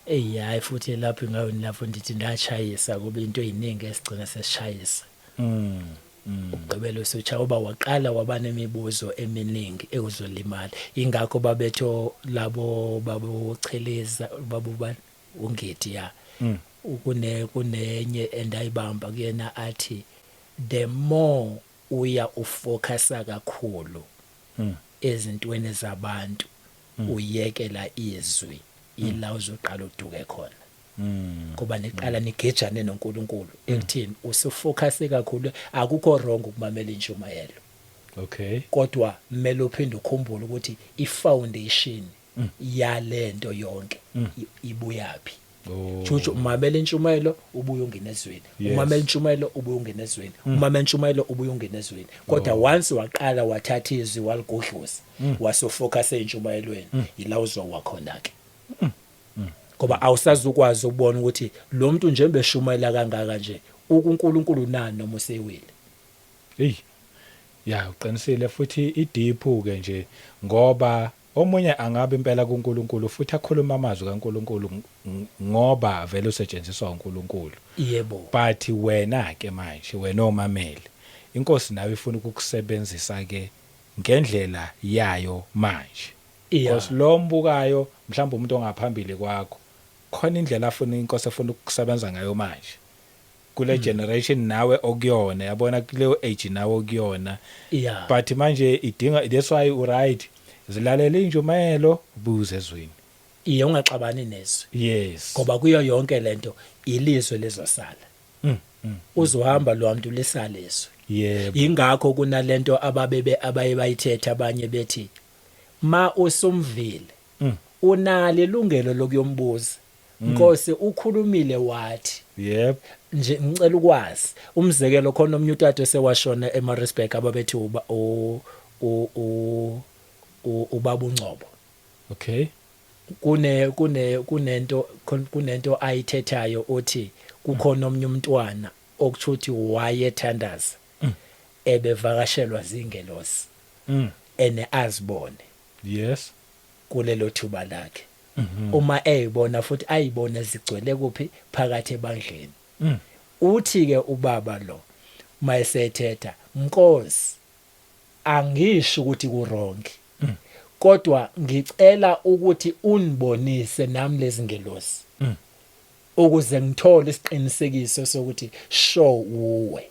Hayi futhi lapho ngayo lapho ndithi ndachayisa kube into eziningi esigcina sesishayisa. Ugqibelo socha oba waqala wabana imibuzo eminingi ekuzolimala ingakho babetho labo babocheleza babubani ungedi ya kunenye endayibamba kuyena athi the more uya ufocusa kakhulu ezintweni zabantu uyekela izwi ila uzoqala uduke khona kuba niqala nigejane noNkulunkulu ekuthini usufocuse kakhulu akukho wrong ukumamela intshumayelo okay kodwa kumele uphinde ukhumbule ukuthi ifoundation yalento yonke ibuyapi Chuchu umamela intshumayelo ubuye ungena ezweni umamela intshumayelo ubuye ungena ezweni umamela intshumayelo ubuye ungena ezweni kodwa once waqala wathatha izwi waligodloza wasofocus entshumayelweni ila uzwa khona ke ngoba awusazukwazi ukubona ukuthi lo muntu nje beshumayela kangaka nje uNkulunkulu nani noma usewile hey ya uqinisile futhi idiphu ke nje ngoba omunye angabe impela kuNkulunkulu futhi akhuluma amazwi kaNkulunkulu ngoba vele usetshenziswa uNkulunkulu yebo but wena ke manje wena omameli inkosi nawe ifuna ukukusebenzisa ke ngendlela yayo manje because lo mbukayo mhlawumbe umuntu ongaphambili kwakho khona indlela afuna inkosi efuna ukusebenza ngayo manje kule generation nawe okuyona yabona kule age nawe okuyona but manje idinga that's why right zilalela injumayelo buze ezweni ungaxabani nezwi yes ngoba kuyo yonke lento ilizwe lezosala uzohamba lo muntu lesale izwi yebo ingakho kunalento abayithetha abanye bethi ma usumvile unale ilungelo lokuyombuza Nkosi ukhulumile wathi yep nje ngicela ukwazi umzekelo khona omnye utata sewashona eMaritzburg ababethi ubaba uNcobo okay kunento ayithethayo othi kukhona omnye umntwana okuthi wayethandaza ebevakashelwa zingelosi ene azibone yes kulelo thuba lakhe uma eyibona futhi ayibona zigcwele kuphi phakathi ebandleni uthi ke ubaba lo mayesethetha Nkosi angisho ukuthi kuronke kodwa ngicela ukuthi unibonise nami lezi ngelosi ukuze ngithole isiqinisekiso sokuthi show uwe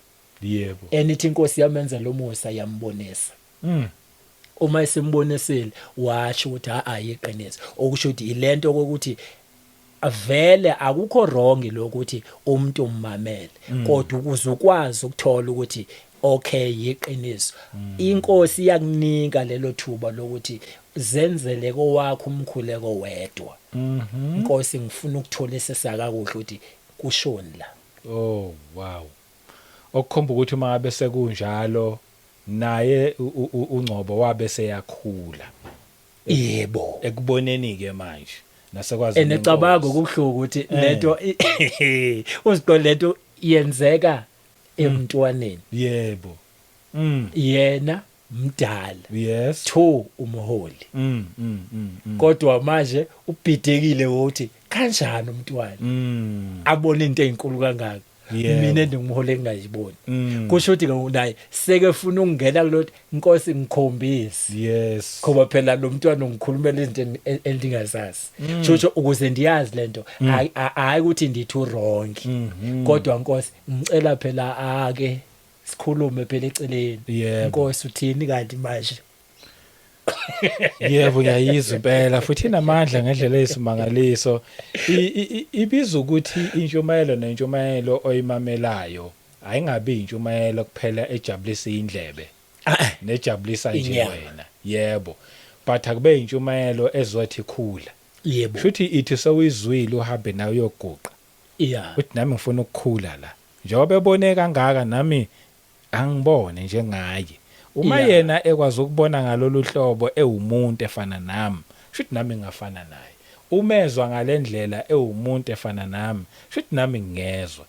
yebo enithi inkosi yamenza lo Musa yambonisa uma esimbonisile washo ukuthi ayiqiniso okusho ukuthi ilento ukuthi vele akukho wrong lokuthi umuntu ummamele kodwa ukuze ukwazi ukuthola ukuthi okay yiqiniso inkosi iyakunika lelo thuba lokuthi zenzele kowakho umkhuleko wedwa inkosi ngifuna ukuthola sesakakuhle ukuthi kushoni la oh wow okukhomba ukuthi uma ngabe sekunjalo naye uNcobo wabe seyakhula yebo ekuboneni ke manje nasekwazi enecabanga ukuhluka ukuthi lento uziqo lento yenzeka emntwaneni yebo yena mdala yes two umholi kodwa manje ubhidekile ukuthi kanjani umntwana abona into ezinkulu kangaka mina endingumholi engingayiboni kusho ukuthi naye seke ufuna ukungena kuloti inkosi ngikhombise yes ngoba phela lo mntwana ungikhulumela izinto endingazazi shosho ukuze ndiyazi lento hayi ukuthi ndithu wrong kodwa inkosi ngicela phela ake sikhulume phela eceleni inkosi uthini kanti manje yebo ngiyayizwa impela futhi inamandla ngendlela eyisimangaliso ibiza ukuthi intshumayelo nentshumayelo oyimamelayo ayingabi intshumayelo kuphela ejabulisa indlebe nejabulisa nje wena yebo but akube intshumayelo ezothi khula yebo futhi ithi sewizwile uhambe nawe uyoguqa uthi nami ngifuna ukukhula la njengoba ebone kangaka nami angibone njengaye uma yena ekwazi ukubona ngalolu hlobo ewumuntu efana nami futhi nami ngafana naye umezwa ngalendlela ewumuntu efana nami futhi nami ngezwe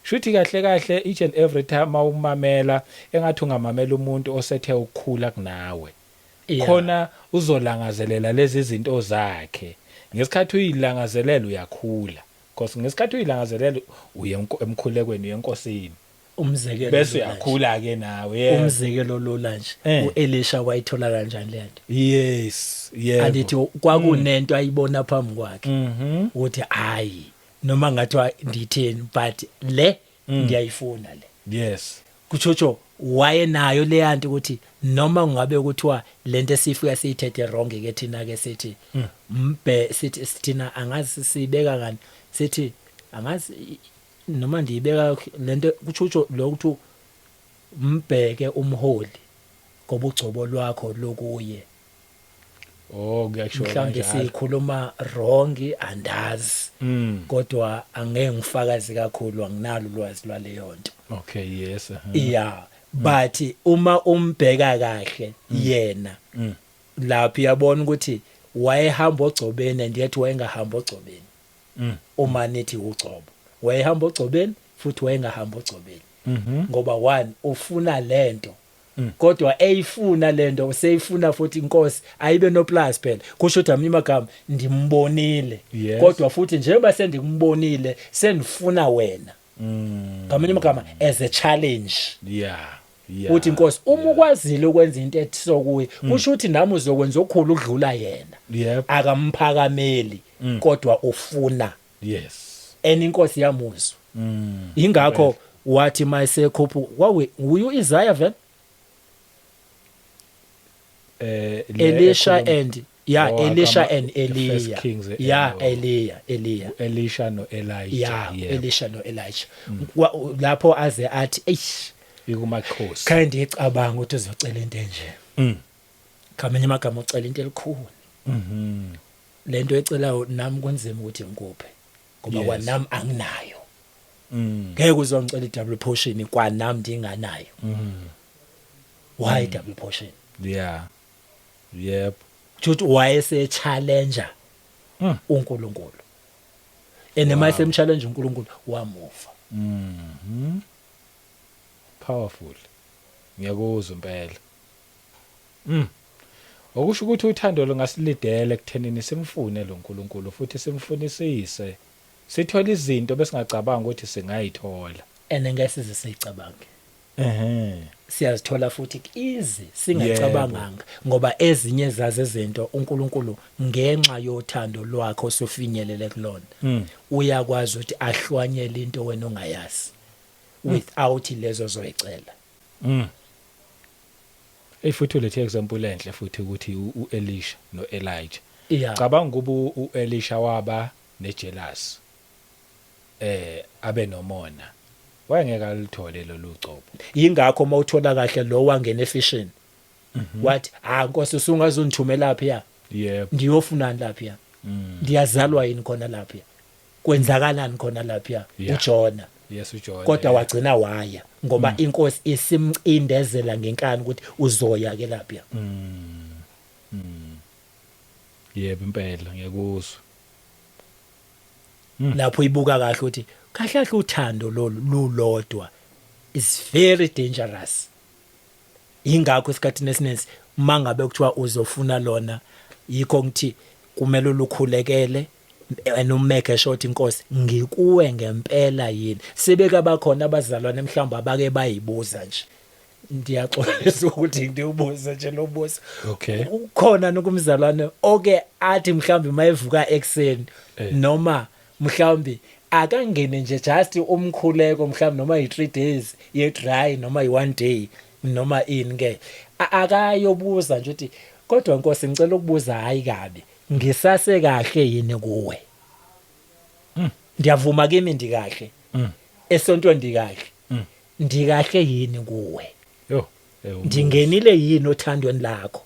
futhi kahle each and every time awumamela engathi ungamamela umuntu osethe ukukhula kunawe khona uzolangazelela lezi zinto zakhe ngesikhathi uyilangazelela uyakhula because ngesikhathi uyilangazelela uye emkhulekweni yenkosini umzekelo bese uyakhula ke nawe umzekelo lo nje uElisha wayithola kanjani lento yes yebo andithi kwakunento ayibona phambi kwakhe ukuthi hayi noma ngathiwa ndithini but le ngiyayifuna le. Yes. Kutsho wayenayo le yanti ukuthi noma ngabe kuthiwa lento esifika siyithethe wrong ke thina ke sithi mbhe sithi sithina angazi sibeka ngani sithi angazi noma ndiyibeka lento kutsho lokuthi mbheke umholi ngoba ugcobo lwakho lokuye. Oh kuyasho Mhlawumbe sikhuluma wrong andazi kodwa angeke ngifakazi kakhulu anginalo ulwazi lwaleyo nto. Okay, yes. Yeah, but uma umbheka kahle yena lapho yabona ukuthi wayehamba ogcobeni andiyethi wayengahamba ogcobeni. Uma nithi ugcobo wayehamba ogcobeni futhi wayengahamba ogcobeni ngoba one ufuna lento kodwa eyifuna lento useyifuna futhi inkosi ayibe no plus phela kusho ukuthi ami magama ndimbonile kodwa futhi njengoba sendikumbonile sendifuna wena ngamanye amagama as a challenge. Yeah. Uthi inkosi uma ukwazile ukwenza into ethi sokuye kusho ukuthi nami uzokwenza okukhulu ukudlula yena. Yep. Akamphakameli kodwa ufuna. Yes. Inkosi yamuzwa. Ingakho wathi mayisekhuphu wawe uyu Isaiah vele Elisha and Elisha and Elijah. Elijah. Elisha no Elijah. Elisha no Elijah. Lapho aze athi eish ikumakhosi. Khaya ngicabanga ukuthi uzocela into enje. Khamanye amagama ucela into elikhulu. Lento ecelayo nami kunzima ukuthi ngikuphe. Ngoba kwanami anginayo. Ngeke uzongicela i-double portion kwanami ndinganayo. Why double portion? Yeah. Yep. Juthi wayese challenger uNkulunkulu. Enema isemchallenge uNkulunkulu wamuva. Powerful. Ngiyakuzwa impela. Okusho ukuthi uthando longasilidela ekuthenini simfune lo nkulunkulu futhi simfunisise. Sithola izinto besingacabanga ukuthi singayithola. Ngeke sizicabange. Siyazithola futhi izi singacabanganga ngoba ezinye zaze izinto uNkulunkulu ngenxa yothando lwakho sofinyelele kulona uyakwazi ukuthi ahlwanyele into wena ongayazi without lezo zoyicela. Futhi lethe example enhle futhi ukuthi uElisha noElijah. Yeah. Cabanga kuba uElisha waba nejealous. Abe nomona. Wayengeka lithole lo lucopho. Ingakho mawuthola kahle lo wangena efishini. Wathi Nkosi usungazonithumela lapha ya. Yep. Ndiyofunani lapha ya. Ndiyazalwa yini khona lapha ya. Kwenzakalani khona lapha ya. uJona. Yes uJona. Kodwa wagcina waya ngoba inkosi isimcindezela ngenkani ukuthi uzoya ke lapha ya. Yebo impela ngiyakuzwa. Lapho ibuka kahle ukuthi kahle uthando lolodwa is very dangerous. Ingakho isikhathini esininzi mangabe kuthiwa uzofuna lona yikho ngithi kumele ulukhulekele nomake short inkosi ngikuwe ngempela yini sebeka bakhona abazalwane mhlawumbe abake bayibuza nje ndiyaxolisa ukuthi ngibuze nje lo buzo. Okay. Ukhona nokumzalwane oke athi mhlawumbe mayevuka ekseni noma mhlawumbe akangene nje just umkhuleko mhlawumbe noma i3 days ye dry noma i1 day noma ini ke akayobuza nje uthi kodwa Nkosi ngicela ukubuza hayi kabi ngisase kahle yini kuwe. Ndiyavuma kimi ndikahle. Esonto ndikahle. Ndikahle yini kuwe. Yo. Ndingenile yini othandweni lakho.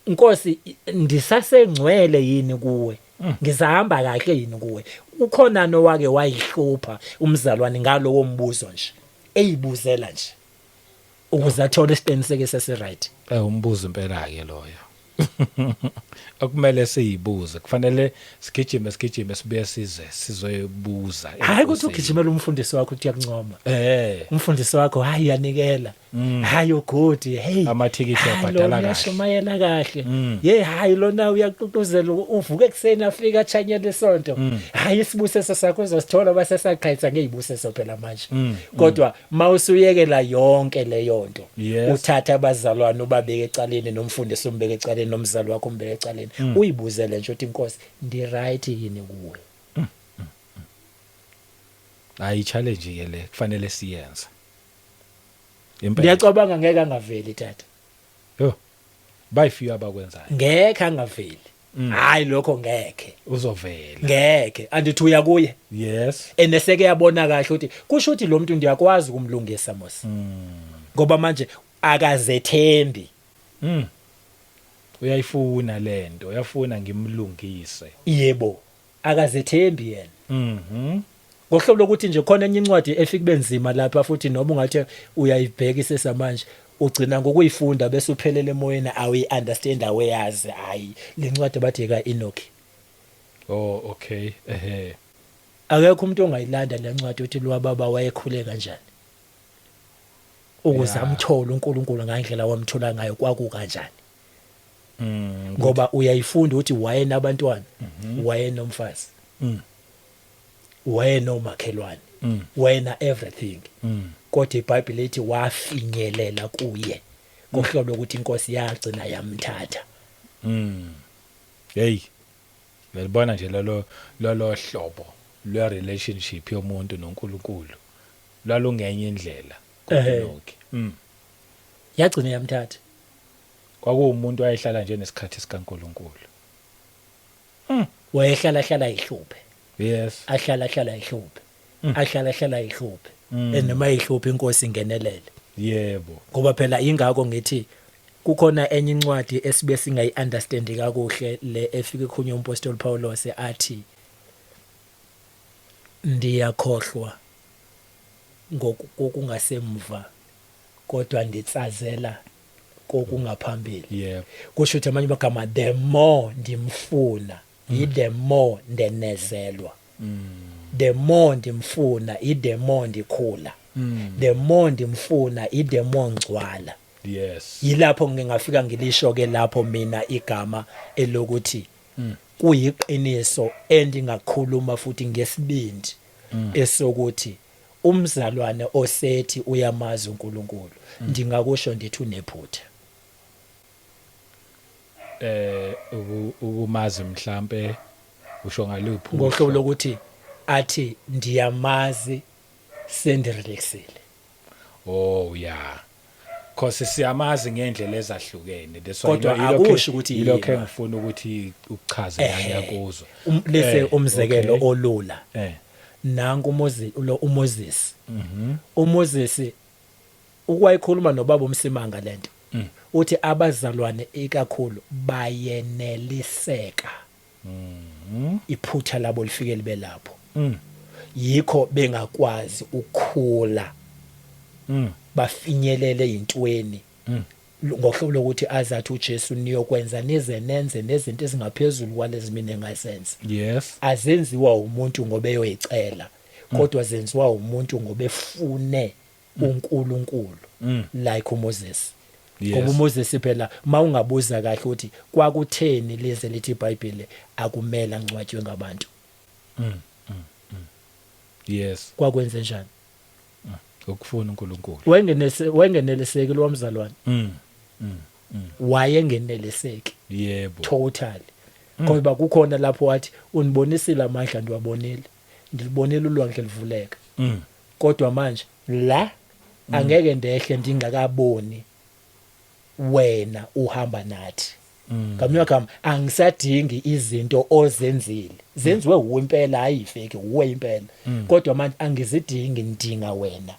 Nkosi ndisasengcwele yini kuwe. Ngizahamba kahle yini kuwe. Ukhona nowake wayihlupha umzalwane ngalo wombuzo nje. Eyibuzela nje. Ukuze athole isiqiniseko sesiright. Umbuzo impela ke loyo. Akumele siyibuze kufanele sigijime sibuye sizoyibuza. Hayi ukuthi ugijimela umfundisi wakho uthi yakuncoma. Umfundisi wakho hayi yanikela. Hayi ugodi hey amathikithi abhadala kahle. Yashumayela kahle. Hayi lona uyaququzela uvuke ekseni afika achanyele isonto. Hayi isibuseso sakho uzosithola basesaqhaitha ngezibuseso phela manje. Kodwa mawusuyekela yonke leyo nto uthatha abazalwane ubabeke ecaleni nomfundisi umbeke ecaleni nomzali wakho umbeke ecaleni uyibuzele nje uthi Nkosi ndi right yini kuwe. hayi challenge ke le kufanele siyenze impela ngiyacabanga ngeke angaveli tata yo bayifiwa abakwenzayo ngeke angaveli hayi lokho ngeke uzovela ngeke andithi uya kuye yes eneseke yabona kahle ukuthi kusho ukuthi lo muntu ndiyakwazi ukumlungisa mos ngoba manje akazethembi uyayifuna lento uyafuna ngimlungise yebo akazethembi yena ngohlobo lokuthi nje khona enye incwadi efika benzima lapha futhi noma ungathi uyayibheka isesamanje ugcina ngokuyifunda bese uphelele emoyeni awu understand awayazi hayi lencwadi bathi ka Enoch oh okay akekho umuntu ongayilanda lencwadi uthi lo baba wayekhule kanjani ukuze amthola uNkulunkulu ngandlela wamthola ngayo kwaku kanjani ngoba uyayifunda ukuthi wayena abantwana wayena umfazi wayena umakhelwane wayena everything kodwa iBhayibheli lithi wafinyelela kuye ngohlobo lokuthi inkosi yagcina yamthatha hey uyalibona nje lolo hlobo lwe relationship yomuntu noNkulunkulu lwalungenye indlela kodwa yagcina yamthatha kwakuwumuntu wayehlala nje nesikhathi sikaNkulunkulu wayehlala ihluphe yes ahlala ihluphe ahlala ihluphe enoma ihluphe inkosi ingenelele yebo ngoba phela ingakho ngithi kukhona enye incwadi esibe singayi-understand kakuhle le efike khunye umpostoli Paulos athi ndiyakhohlwa ngokungasemva kodwa nditsazela kokungaphambili yebo kusho ukuthi amanye amagama the more ndimfuna the more ndenezelwa the more ndimfuna the more ndikhula the more ndimfuna the more ngcwala yes yilapho ngingafika ngilisho ke lapho mina igama elokuthi kuyiqiniso endingakhuluma futhi ngesibindi esokuthi umzalwane osethi uyamazi uNkulunkulu ndingakusho ndithi unephutha ukumazi mhlambe usho ngaluphi ngohlobo lokuthi athi ndiyamazi sendirelaxile oh yeah cause siyamazi ngendlela ezahlukene kodwa akusho ukuthi yilokho engifuna ukuthi ukuchaze yanyakuzo lese umzekelo olula nanku uMoses uMoses ukwayikhuluma nobaba umsimanga lento uthi abazalwane ikakhulu bayeneliseka iphutha labo lifike libe lapho yikho bengakwazi ukukhula bafinyelele intweni ngohlobo lokuthi azathi uJesu niyokwenza nenze nezinto ezingaphezulu kwalezi mina engasenza yes azenziwa umuntu ngoba eyoyicela kodwa zenziwa umuntu ngoba efune uNkulunkulu like uMoses ngoba uMoses phela mawungabuza kahle ukuthi kwakutheni leze lithi iBhayibheli akumela ngcwatshwe ngabantu yes kwakwenze njani ukufuna uNkulunkulu wengeneliseki lo mzalwane wayengeneliseki yebo totally ngoba kukhona lapho wathi unibonisile amandla ndiwabonile ndilibonile ulwandle livuleka kodwa manje la angeke ndehle ndingakaboni wena uhamba nathi ngamnye gama angisadingi izinto ozenzile zenziwe uwe impela ayifeki uwe impela kodwa manje angizidingi ndinga wena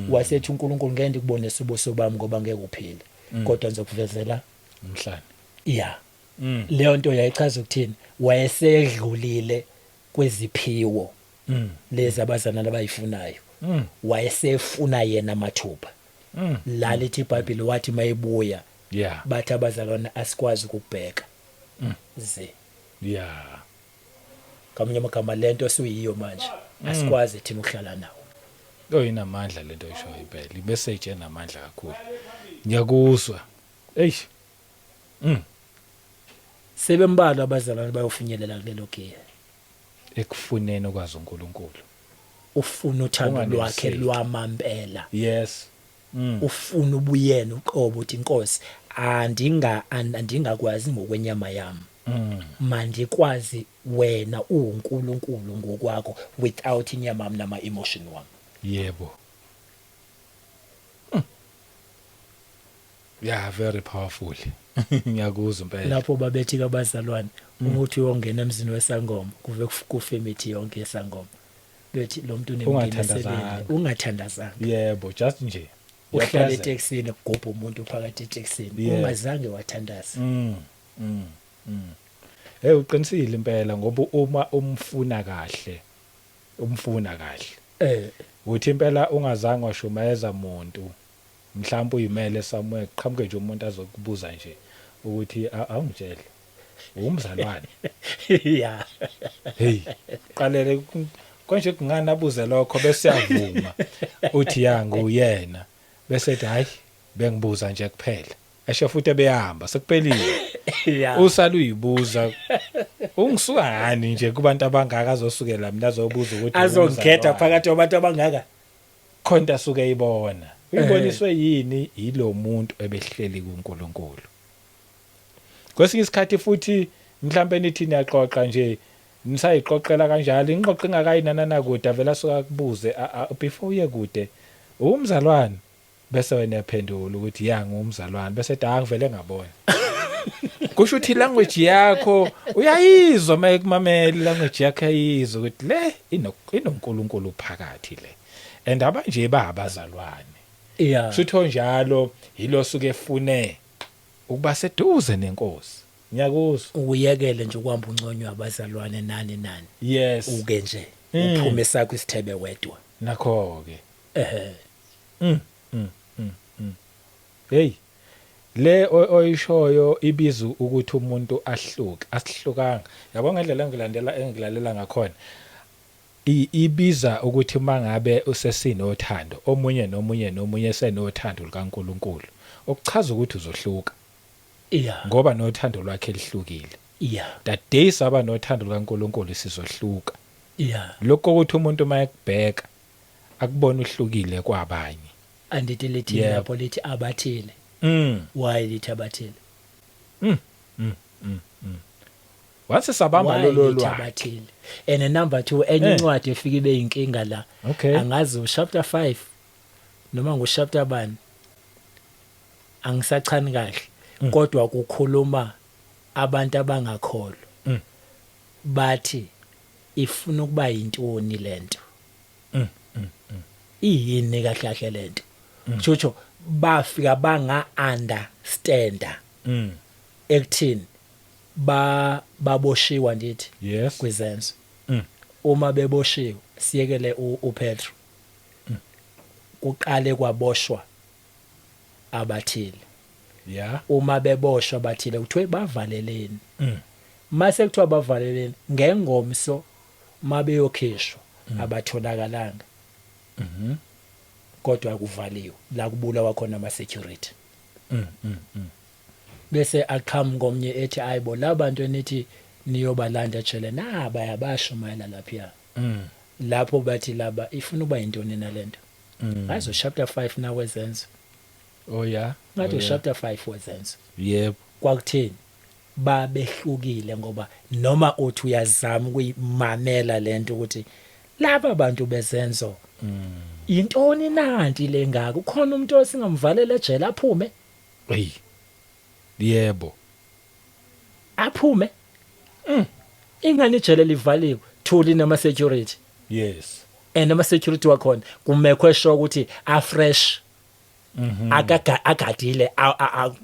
wasethi uNkulunkulu ngeke ndikubonise ubuso bami ngoba ngeke uphile kodwa ngizokuvezela umhlanje yeah leyo nto yayichaza ukuthini wayesedlulile kweziphiwo lezi abazana abayifunayo wayesefuna yena mathupha la lithi iBhayibheli wathi mayibuya yeah bathi abazalwana asikwazi ukubheka yeah kamnye amagama lento siyiyo manje asikwazi thina ukuhlala nawo oyinamandla lento isho iBhayibheli imessage enamandla kakhulu ngiyakuzwa eish sebembalwa abazalwane bayofinyelela kulelo giya ekufuneni okwazi uNkulunkulu ufuna uthando lwakhe lwamampela yes ufuna ubuyena uqobo uthi inkosi andingakwazi ngokwenyama yami manje kwazi wena uNkulunkulu ngokwakho without inyama nama emotion wami. Yebo. Yeah, very powerful. Ngiyakuzwa impela. Lapho babethi kabazalwane umuthi uyongena emzini wesangoma kuve kufa imithi yonke yesangoma. Bethi lo muntu Ungathandazanga. ungathandazanga. Yebo, just nje. Uhlala eTexini gubha umuntu phakathi eTexini Yeah. ungazange wathandaza. Hey uqinisile impela ngoba uma umfuna kahle uthi impela ungazange washumayeza umuntu mhlawumbe uyimele somewhere qhamuke nje umuntu azokubuza nje ukuthi awungitshela umzalwane Yeah. hey qalele konje kungani abuze lokho bese yavuma uthi ya nguyena bese ethi hayi bengibuza nje kuphela esho futhi ebehamba sekuphelile. Yeah. Usala uyibuza ungisuka ngani nje kubantu abangaka azosukela mina azobuza ukuthi Azongikhetha phakathi kwabantu abangaka. khonta suke ibona uyiboniswe yini yilo muntu ebehleli kuNkulunkulu. Kwesinye isikhathi futhi mhlambe nithi niyaxoxa nje nisayiqoqela kanjalo ingxoxo ingakayinana kude avela suka kubuze before uye kude umzalwane bese wena yaphendula ukuthi ya ngumzalwane bese ethi ngivele ngabona. Kusho ukuthi language yakho uyayizwa mayekumamela language yakho ayizwa ukuthi le inoNkulunkulu phakathi le and abanje babazalwane. Yeah. Sutho njalo yilo suke efune ukuba seduze nenkosi. Ngiyakuzwa. Uyekele nje ukuhamba unconywa abazalwane nani. Yes. Uke nje uphume sakho isithebe wedwa. Nakho ke. Hey. Le oyishoyo ibiza ukuthi umuntu ahluke asihlukanga. Yabona ngendlela engilalela ngakhona. Ibiza ukuthi mangabe usesinothando omunye nomunye senothando likaNkuluNkulu. Okuchaza ukuthi uzohluka. Yeah. Ngoba nothando lwakhe lihlukile. Yeah. That day saba nothando likaNkuluNkulu sizohluka. Yeah. Lokho ukuthi umuntu mayekubheka akubona uhlukile kwabanye. Andithi lethi Yeah. lapho lithi abathile. Why lithi abathile? Wase sabamba Why lolo lithi lwa. abathile? And number 2 enye incwadi efika ibe inkinga la. Okay. Angazi chapter 5 noma chapter bani. Angisachani kahle. Kodwa kukhuluma abantu abangakholwa. Bathi ifuna ukuba yintoni lento. Iyini kahle lento. Kusho bafika banga understanda. Ekuthini baboshiwa ndithi Yes. kwizenzo. Uma beboshiwe siyekele uPetro. Kuqale kwaboshwa abathile. Yeah. Uma beboshwa abathile kuthiwe bavaleleni. Mase kuthiwa bavaleleni ngengomso mabeyokhishwa abatholakalanga. Kodwa kuvaliwe la kubulawa khona ama security. Bese aqhamu ngomnye ethi ayibo labantu enithi niyobalanda tshele bayabashumayela lapha. Lapho bathi laba ifuna ukuba yintoni nalento. Ngazo chapter 5 na wezenzo. Oh yeah. Ngathi chapter 5 wezenzo. Yebo. Kwakuthini babehlukile ngoba noma uthi uyazama ukuyimamela lento ukuthi laba bantu bezenzo intoni nanti lengaka ukhona umuntu osingamvalela ejele aphume. Hey. Yebo. Aphume. Ingane ijele livaliwe thuli nama security. Yes. And ama security wakhona kumekwe sure ukuthi a fresh. Agadile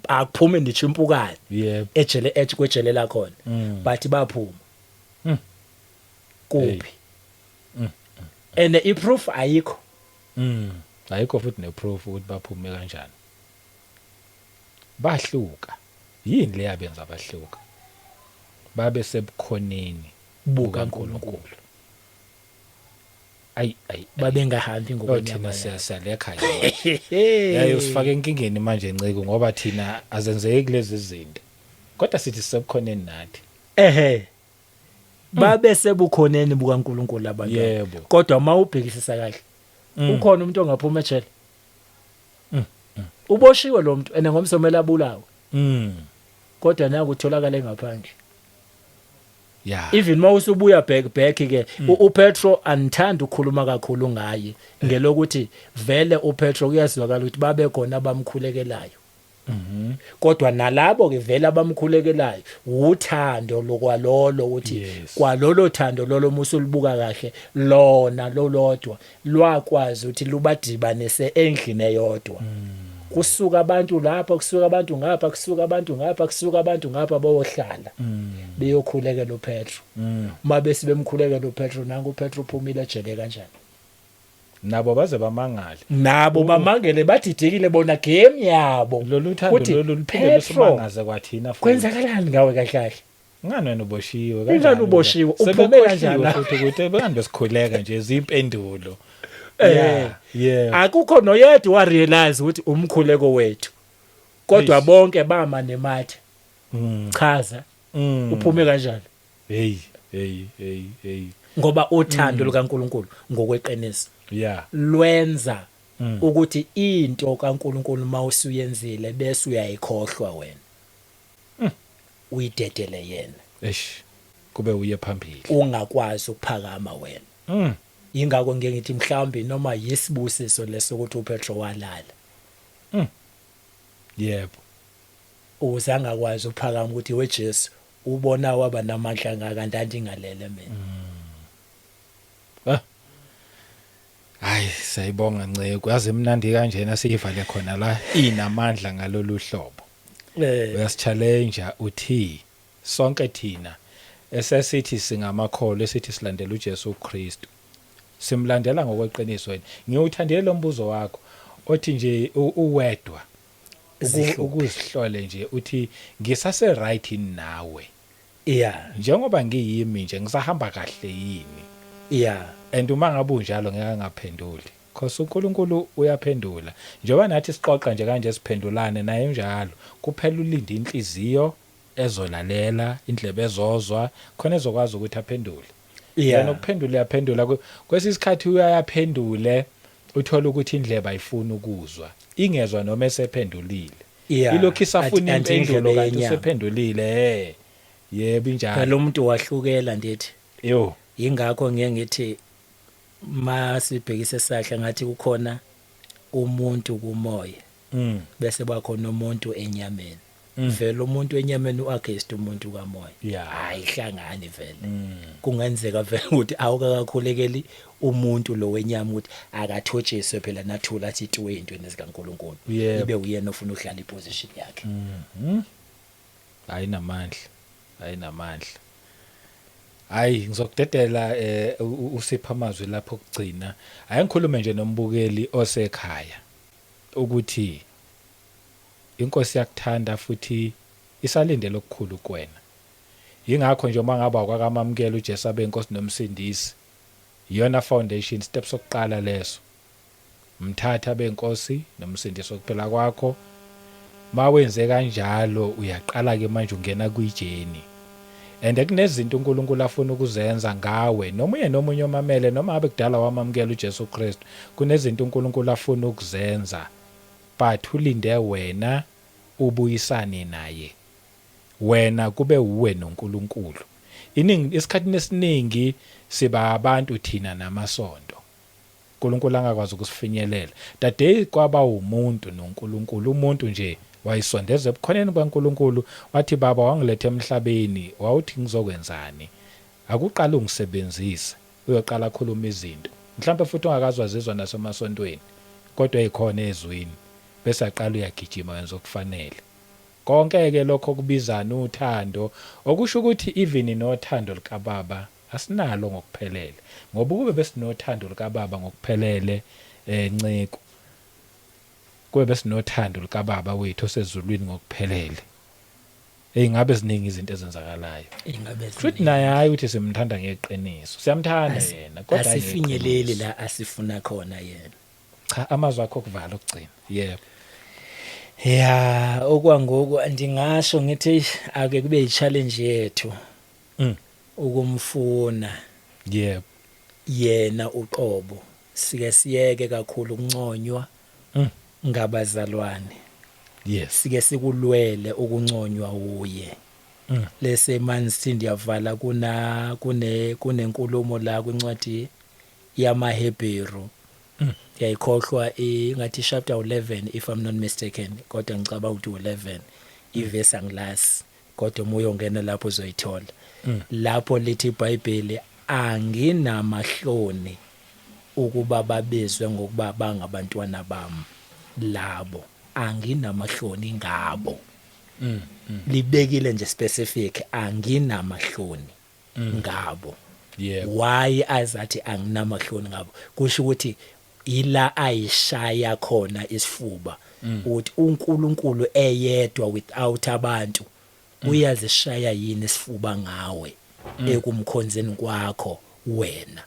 akuphume ndichimpukane. Yebo. Ejele kwejele la khona. Bathi baphuma. Kuphi? And iproof ayikho. Ayikho futhi neproof ukuthi baphume kanjani. Bahluka. Yini le yabenza abahluka? Babe sebukhoneni bukaNkulunkulu. Ay Babengahambi thina ngokwenyama. siyalekha nje. Yayo sifake inkingeni manje nceke ngoba thina azenzeki lezi zinto. Kodwa sithi sebukhoneni nathi. Babe sebukhoneni bukaNkulunkulu abantu. Yebo. Kodwa mawubhekisisa kahle. Ukhona umuntu ongaphuma ejele. Uboshiwe lo muntu ene ngomsomela abulawa. Kodwa naku utholakala ngaphandle. Yeah. even mawusubuya back ke uPetro anithanda ukukhuluma kakhulu ngaye ngelokuthi vele uPetro kuyazwakala ukuthi babe khona abamkhulekelayo kodwa nalabo ke vele abamkhulekelayo uthando lokwalolo ukuthi kwalolo thando lolo musulubuka kahle lona lolodwa lwakwazi ukuthi lubadibanise endlini eyodwa kusuka abantu lapha kusuka abantu ngapha kusuka abantu ngapha kusuka abantu ngapha bayohlala beyokhulekela uPetro uma bese bemkhulekela uPetro nangu uPetro uphumile ejele kanjani nabo baze bamangale nabo bamangele badidekile bona game yabo lolu thando lolu luphinde lusimangaze kwathina futhi kwenzakalani ngawe kahle kahle ngani wena uboshiwe kanjani uboshiwe uphume kanjani futhi ukuthi behambe sikhuleka nje izimpendulo akukho noyedwa wa realize ukuthi umkhuleko wethu kodwa bonke bama nemathe chaza uphume kanjani hey ngoba uthando lukaNkuluNkulu ngokweqiniso lwenza ukuthi into kaNkuluNkulu mawusuyenzile bese uyayikhohlwa wena uyidedele yena kube uye phambili ungakwazi ukuphakama wena ingakho ngeke ngithi mhlawumbe noma yisibusiso lesokuthi uPetro walala yebo uzange akwazi ukuphakama ukuthi weJesu ubona waba namandla ngakanti ngalele mina hayi sayibonga nceke yazi emnandi kanjena siyivale khona la inamandla ngalolu hlobo uyasichallenge uthi sonke thina esesithi singamakholwa esithi silandela uJesu Kristu simlandela ngokweqiniso wena ngiyothandile lo mbuzo wakho othi nje uwedwa ukuzihlole nje uthi ngisase right nawe njengoba ngiyimi nje ngisahamba kahle yini and uma ngabe unjalo ngeke ngaphenduli because uNkulunkulu uyaphendula njengoba nathi siqoqa nje kanje siphendulane naye njalo kuphela ulinde inhliziyo ezolalela indlebe ezozwa khona ezokwazi ukuthi aphendule yena ukuphendula yaphendula kwesisikhathi uyaphendule uthola ukuthi indlebe ayifuni ukuzwa ingezwa noma esephendulile ilokhu isafuna impendulo kanti usephendulile yebo injalo lo muntu wahlukela ndithi ingakho ngeke ngithi masibhekise sahle ngathi kukhona umuntu kumoya bese bakhona umuntu enyameni vele umuntu enyameni uagainst umuntu kamoya hayihlangani vele kungenzeka vele ukuthi awukakakhulekeli umuntu lo wenyama ukuthi akathotshiswe phela nathula athi itiwe intweni zikaNkuluNkulu ibe uyena ofuna uhlala iposition yakhe ayinamandla hayi ngizokudedela usipha amazwi lapho kugcina ayikhulume nje nombukeli osekhaya ukuthi inkosi yakuthanda futhi isalindele okukhulu kuwena ingakho nje uma ngaba kwakamamukela uJesu abe inkosi nomsindisi iyona foundation steps sokuqala leso mthatha benkosi nomsindisi okuphela kwakho mawenze kanjalo uyaqala ke manje ungena kwijeni and kunezinto uNkulunkulu afuna ukuzenza ngawe noma uye nomunye omamele noma abe kudala wamamukela uJesu Kristu kunezinto uNkulunkulu afuna ukuzenza but ulinde wena ubuyisane naye wena kube uwe noNkulunkulu isikhathi esiningi siba abantu thina namasonto uNkulunkulu angakwazi ukusifinyelela dade kwaba umuntu noNkulunkulu umuntu nje wayisondeza ebukhoneni kwaNkulunkulu wathi baba wangilethe emhlabeni wawuthi ngizokwenzani akuqala ungisebenzise uyoqala khuluma izinto mhlawumbe futhi ungakazwazizwa nasemasontweni kodwa ezikhona ezwini bese aqala uyagijima wenza okufanele konke ke lokho kubizana uthando okusho ukuthi even nothando likaBaba asinalo ngokuphelele ngoba kube besinothando likaBaba ngokuphelele nceko kube besinothando likaBaba wethu osezulwini ngokuphelele ingabe ziningi izinto ezenzakalayo futhi naye hayi uthi simthanda ngeqiniso siyamthanda yena kodwa asifinyeleli la asifuna khona yena cha amazwi akho kuvala ukugcina yebo okwangoku ndingasho ngithi ake kube i-challenge yethu ukumfuna yebo yena uqobo sike siyeke kakhulu ukunconywa ngabazalwane yes sike sikulwele ukunconywa uye lese manje ndiyavala kunenkulumo la kwincwadi yamaHebheru yayikhohlwa ngathi chapter 11 if I'm not mistaken kodwa ngicabanga ukuthi 11 ivesi angilasi kodwa moyo ongena lapho uzoyithola lapho lithi iBhayibheli anginamahloni ukuba babizwe ngokuba bangabantwana bami labo anginamahloni ngabo libekile nje specific anginamahloni ngabo why azathi anginamahloni ngabo kusho ukuthi ila ayishaya khona isifuba uthi uNkulunkulu eyedwa without abantu uyazishaya yini isifuba ngawe ekumkhonzeni kwakho wena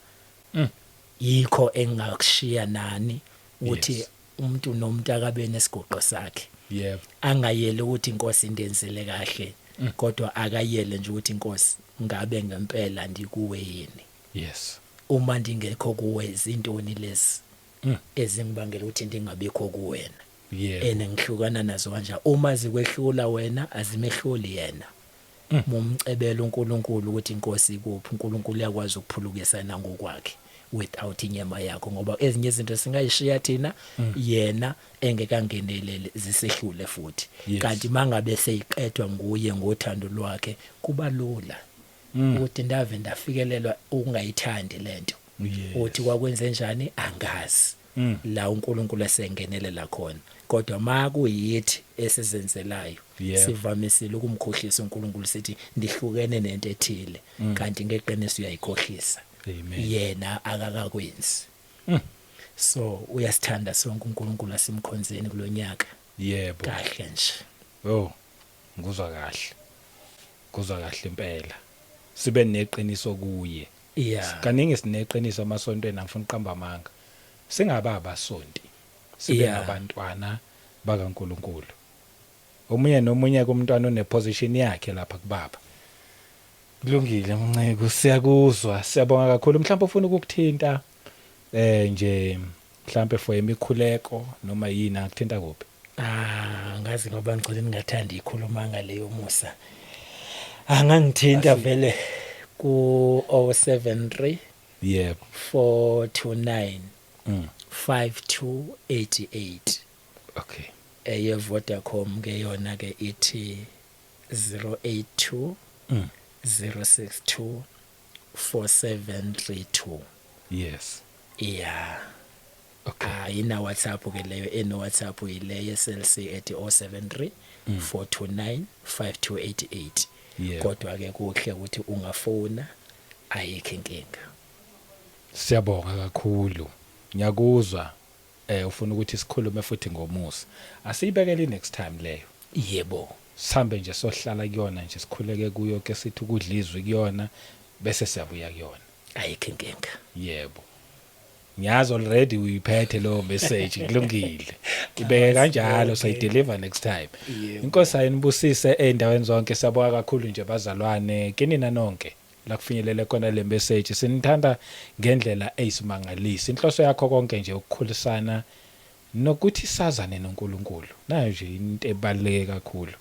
yikho engakushiya nani uthi umuntu nomuntu akabe nesigoqo sakhe angayele ukuthi inkosi indenzele kahle kodwa akayele nje ukuthi inkosi ngabe ngempela ndikuwe yini uma ndingekho kuwe izintoni lezi ezingibangela ukuthi ndingabikho kuwena ngihlukana nazo kanjani uma zikwehlula wena azimehluli yena mumcebela uNkulunkulu ukuthi inkosi ikuphi uNkulunkulu uyakwazi ukuphulukisana ngokwakhe without inyama yakho ngoba ezinye izinto singayishiya thina yena engekangenelele zisehlule futhi kanti mangabe seyiqedwa nguye ngothando lwakhe kuba lula ukuthi ndave ndafikelelwa ukungayithandi lento uthi kwakwenze njani angazi la uNkulunkulu esengenelela khona kodwa makuyithi esizenzelayo sivamisile ukumkhohlisa uNkulunkulu sithi ndihlukene nento ethile kanti ngeqiniso uyayikhohlisa yena akakakwenzi so uyasithanda sonke uNkulunkulu asimkhonzeni kulonyaka kahle nje nguzwa kahle impela sibe neqiniso kuye kaningi sineqiniso amasontweni angifuna uqamba amanga singaba abasonti sibe ngabantwana bakaNkulunkulu omunye nomunye kumntwana oneposition yakhe lapha kubaba kulungile mnceke siyakuzwa siyabonga kakhulu mhlawumbe ufuna ukukuthinta nje mhlawumbe for imikhuleko noma yini akuthinta kuphi ngazi ngoba ngicela ningathandi ikhuluma ngaleyo musa angangithinta vele ku 073 429 5288 okay ye Vodacom ke yona ke ithi 082 062 4732 okay ina WhatsApp ke leyo eno WhatsApp ile SLC ethi 073 429 5288 kodwa ke kuhle ukuthi ungafona ayikho inkinga siyabonga kakhulu ngiyakuzwa ufuna ukuthi sikhulume futhi ngomusa asiyibekele next time leyo yebo sihambe nje sohlala kuyona nje sikhuleke kuyo ke sithi ukudlizwe kuyona bese siyabuya kuyona ayikho inkinga yebo ngiyazi already uyiphethe lo message kulungile ibeke kanjalo sayideliver next time inkosi ayinibusise endaweni zonke siyabonga kakhulu nje bazalwane kinina nonke la kufinyelele khona le message sinithanda ngendlela eyisimangalisi inhloso yakho konke nje ukukhulisana nokuthi sazane noNkulunkulu nayo nje into ebaluleke kakhulu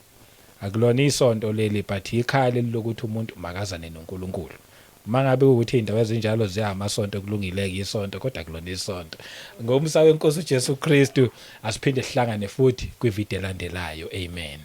akulona isonto leli but ikhaya lokuthi umuntu makazane noNkulunkulu mangabe ukuthi indawo ezinjalo ziyamasonto kulungile isonto kodwa kulona isonto ngomsa wenkosi uJesu Kristu asiphinde sihlangane futhi kwivideo elandelayo amen